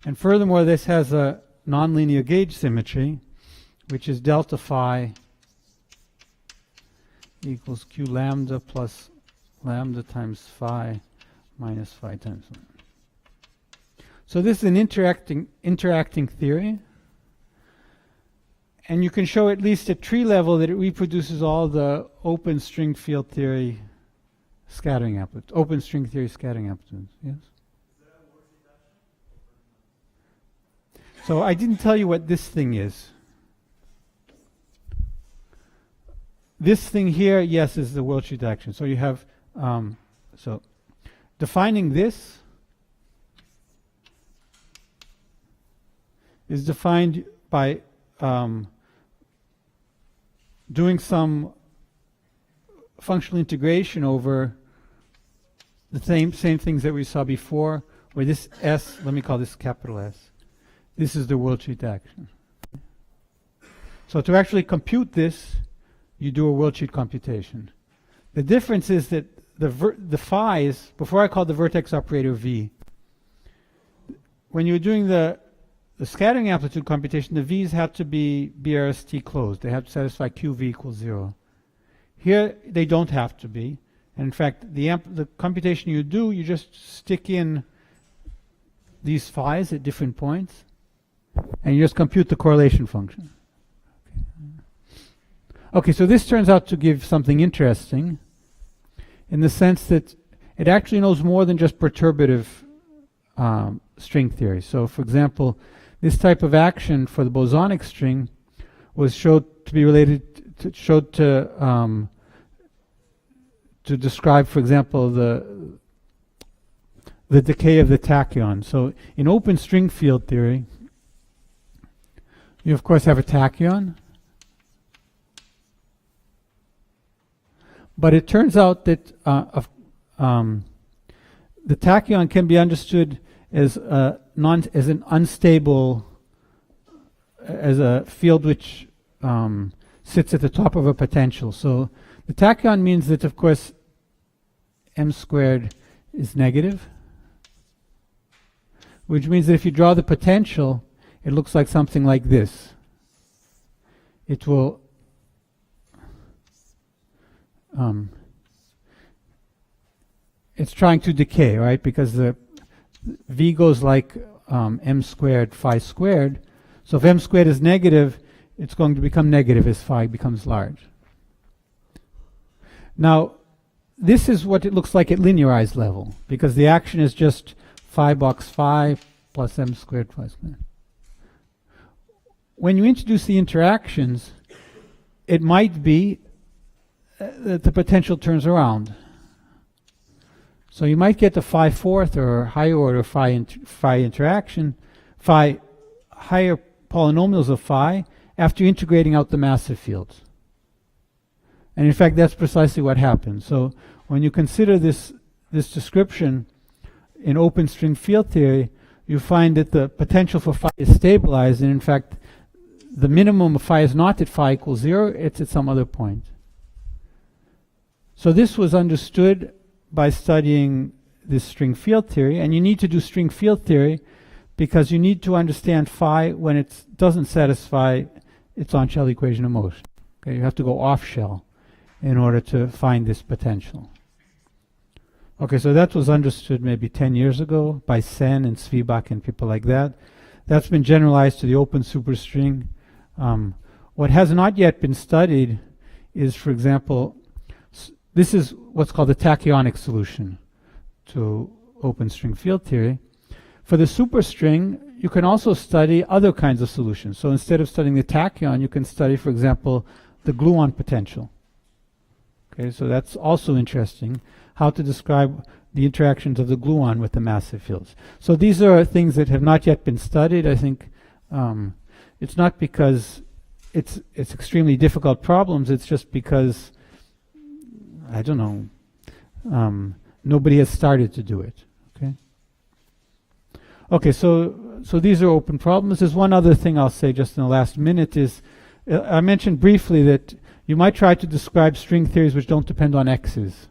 And furthermore, this has a nonlinear gauge symmetry, which is delta phi equals Q lambda plus lambda times phi minus phi times 1. So this is an interacting theory. And you can show at least at tree level that it reproduces all the open string field theory scattering amplitudes, open string theory scattering amplitudes. Yes? So I didn't tell you what this thing is. This thing here, yes, is the Worldsheet action. So you have, so defining this is defined by doing some functional integration over the same things that we saw before, where this S, let me call this capital S, this is the Worldsheet action. So to actually compute this, you do a Worldsheet computation. The difference is that the phi's, before I called the vertex operator V, when you're doing the scattering amplitude computation, the V's have to be BRST closed. They have to satisfy QV equals 0. Here, they don't have to be. And in fact, the computation you do, you just stick in these phi's at different points, and you just compute the correlation function. Okay, so this turns out to give something interesting in the sense that it actually knows more than just perturbative string theory. So, for example, this type of action for the bosonic string was showed to be related to, to describe, for example, the decay of the tachyon. So in open string field theory, you of course have a tachyon, but it turns out that the tachyon can be understood as as an unstable, as a field which sits at the top of a potential. So the tachyon means that, of course, m squared is negative, which means that if you draw the potential, it looks like something like this. It will it's trying to decay, right? Because the v goes like m squared phi squared. So if m squared is negative, it's going to become negative as phi becomes large. Now, this is what it looks like at linearized level, because the action is just phi box phi plus m squared phi squared. When you introduce the interactions, it might be that the potential turns around. So you might get the phi fourth or higher order phi interaction, phi higher polynomials of phi after integrating out the massive fields. And in fact, that's precisely what happens. So when you consider this description in open string field theory, you find that the potential for phi is stabilized, and in fact, the minimum of phi is not at phi equals 0, it's at some other point. So this was understood by studying this string field theory, and you need to do string field theory because you need to understand phi when it doesn't satisfy its on-shell equation of motion. Okay, you have to go off-shell in order to find this potential. Okay, so that was understood maybe 10 years ago by Sen and Svibak and people like that. That's been generalized to the open superstring. What has not yet been studied is, for example, this is what's called the tachyonic solution to open string field theory. For the superstring, you can also study other kinds of solutions. So instead of studying the tachyon, you can study, for example, the gluon potential. Okay, so that's also interesting, how to describe the interactions of the gluon with the massive fields. So these are things that have not yet been studied. I think it's not because it's extremely difficult problems, it's just because, I don't know, nobody has started to do it. Okay. Okay, so these are open problems. There's one other thing I'll say just in the last minute is, I mentioned briefly that you might try to describe string theories which don't depend on x's.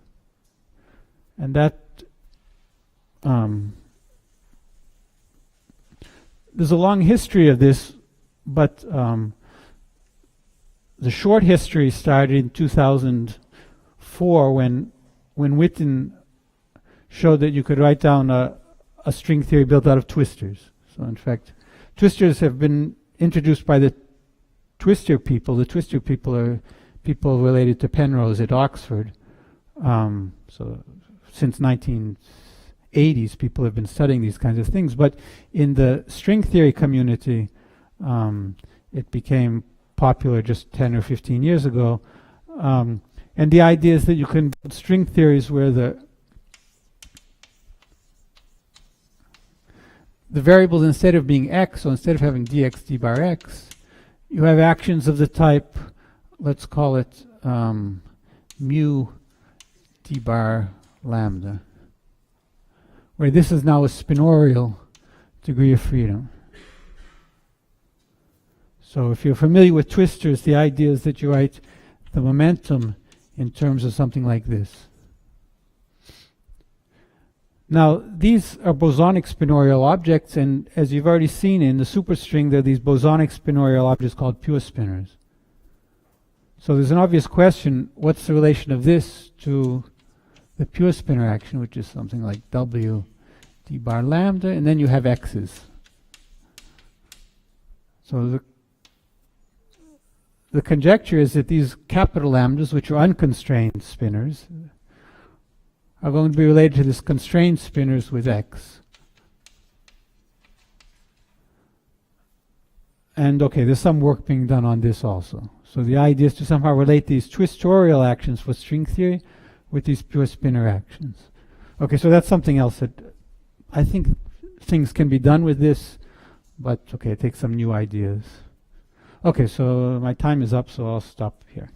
And that, there's a long history of this, but the short history started in 2004 when Witten showed that you could write down a string theory built out of twistors. So in fact, twistors have been introduced by the twistor people. The twistor people are people related to Penrose at Oxford. So since 1980s, people have been studying these kinds of things. But in the string theory community, it became popular just 10 or 15 years ago. And the idea is that you can build string theories where the variables, instead of being x, so instead of having dx d bar x, you have actions of the type, let's call it mu d bar lambda, where this is now a spinorial degree of freedom. So if you're familiar with twistors, the idea is that you write the momentum in terms of something like this. Now, these are bosonic spinorial objects, and as you've already seen in the superstring, there are these bosonic spinorial objects called pure spinors. So there's an obvious question, what's the relation of this to the pure spinor action, which is something like W d bar lambda, and then you have x's. So the conjecture is that these capital lambdas, which are unconstrained spinors, are going to be related to this constrained spinors with x. And okay, there's some work being done on this also. So the idea is to somehow relate these twistorial actions for string theory with these pure spinor actions. Okay, so that's something else that I think things can be done with this, but okay, it takes some new ideas. Okay, so my time is up, so I'll stop here.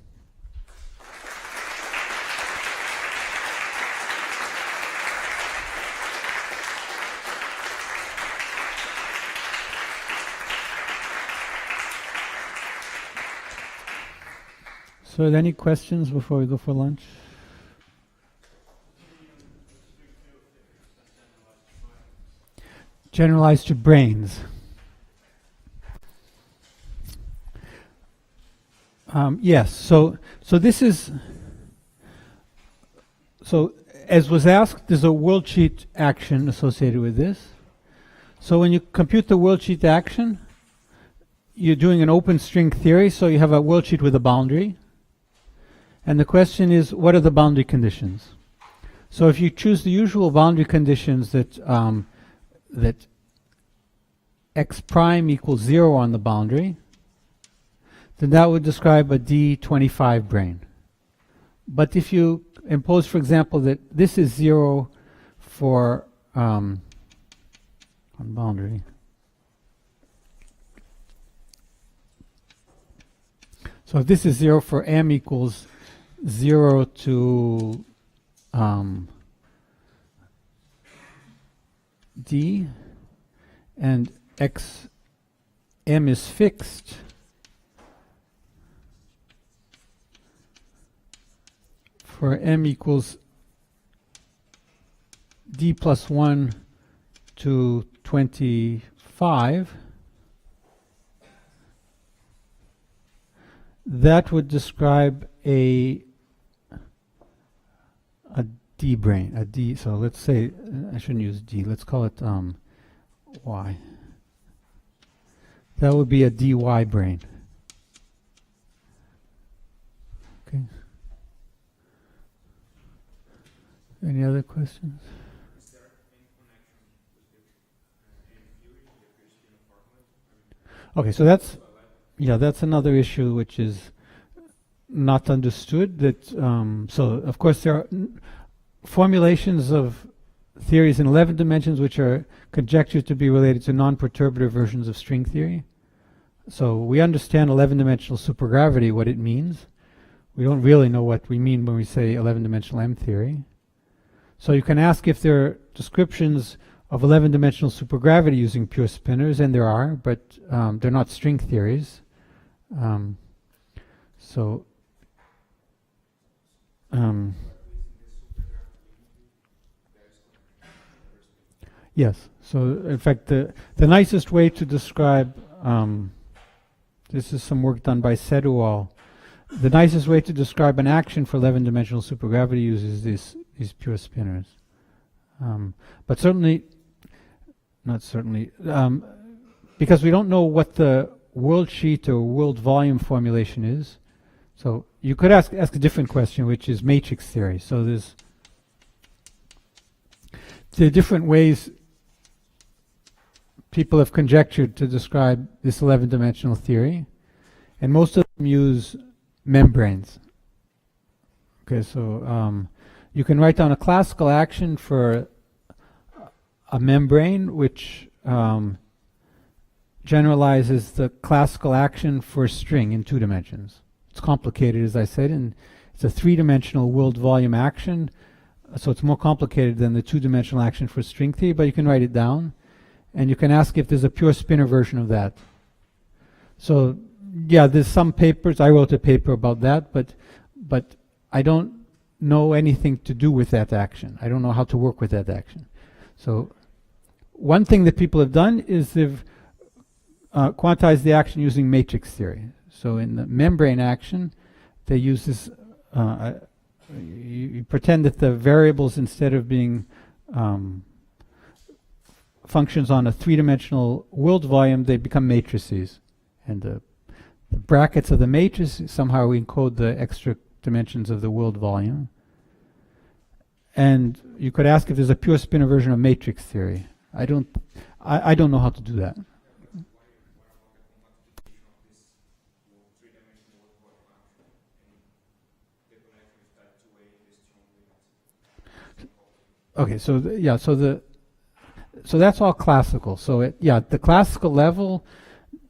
So, are there any questions before we go for lunch? Generalized to brains. Yes. So this is. So as was asked, there's a worldsheet action associated with this. So when you compute the worldsheet action, you're doing an open string theory. So you have a worldsheet with a boundary, and the question is, what are the boundary conditions? So if you choose the usual boundary conditions that that x prime equals 0 on the boundary, then that would describe a D25 brane. But if you impose, for example, that this is 0 for on boundary, so if this is 0 for m equals 0 to d, and x m is fixed, for m equals d plus 1 to 25, that would describe a D brane, a D. So let's say, I shouldn't use D, let's call it Y. That would be a dy brane. Okay. Any other questions? Is there any connection with the theory that appears in the formula? Okay, so that's another issue which is not understood. That so of course there are formulations of theories in 11 dimensions which are conjectured to be related to non-perturbative versions of string theory. So we understand 11-dimensional supergravity, what it means. We don't really know what we mean when we say 11-dimensional M theory. So you can ask if there are descriptions of 11-dimensional supergravity using pure spinors, and there are, but they're not string theories. Yes. So in fact, the nicest way to describe this is some work done by Sedual. The nicest way to describe an action for 11-dimensional supergravity uses these pure spinors. But certainly, not certainly, because we don't know what the world sheet or world volume formulation is. So you could ask a different question, which is matrix theory. So there are different ways people have conjectured to describe this 11-dimensional theory, and most of them use membranes. Okay, so you can write down a classical action for a membrane which generalizes the classical action for a string in 2 dimensions. It's complicated, as I said, and it's a 3-dimensional world volume action, so it's more complicated than the 2-dimensional action for string theory, but you can write it down, and you can ask if there's a pure spinor version of that. So yeah, there's some papers. I wrote a paper about that, but I don't know anything to do with that action. I don't know how to work with that action. So one thing that people have done is they've quantized the action using matrix theory. So in the membrane action, they use this, you pretend that the variables, instead of being functions on a 3-dimensional world volume, they become matrices. And the brackets of the matrix, somehow we encode the extra dimensions of the world volume. And you could ask if there's a pure spinor version of matrix theory. I don't know how to do that. Okay, so so that's all classical. So the classical level,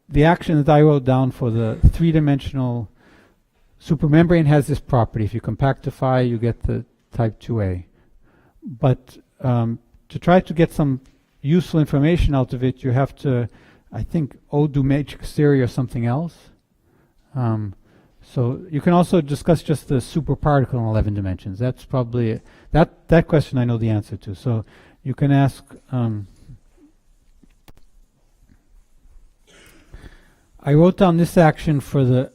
the action that I wrote down for the 3-dimensional supermembrane has this property. If you compactify, you get the type 2A. But to try to get some useful information out of it, you have to, I think, do matrix theory or something else. So you can also discuss just the superparticle in 11 dimensions. That's probably, that question I know the answer to. So you can ask, I wrote down this action for the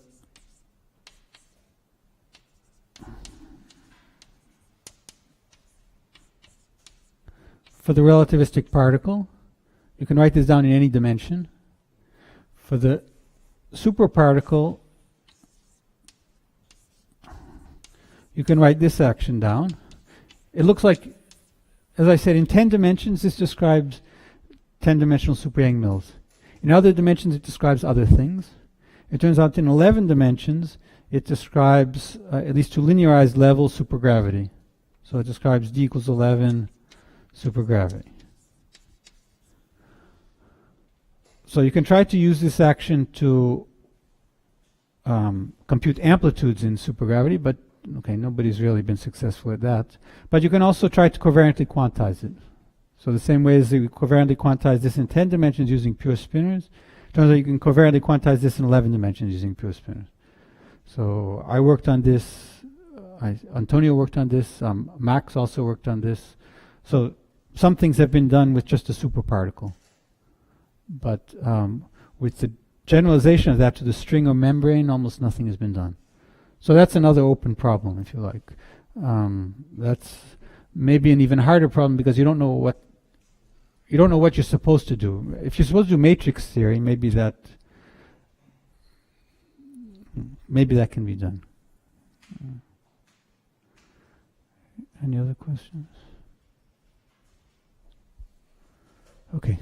relativistic particle. You can write this down in any dimension. For the superparticle, you can write this action down. It looks like, as I said, in 10 dimensions, this describes 10-dimensional super Yang-Mills. In other dimensions, it describes other things. It turns out in 11 dimensions, it describes, at least to linearized level, supergravity. So it describes d equals 11 supergravity. So you can try to use this action to compute amplitudes in supergravity, but okay, nobody's really been successful at that. But you can also try to covariantly quantize it. So the same way as you covariantly quantize this in 10 dimensions using pure spinors, turns out you can covariantly quantize this in 11 dimensions using pure spinors. So I worked on this, Antonio worked on this, Max also worked on this. So some things have been done with just a superparticle. But with the generalization of that to the string or membrane, almost nothing has been done. So that's another open problem, if you like. That's maybe an even harder problem because you don't know what you're supposed to do. If you're supposed to do matrix theory, maybe that can be done. Any other questions? Okay.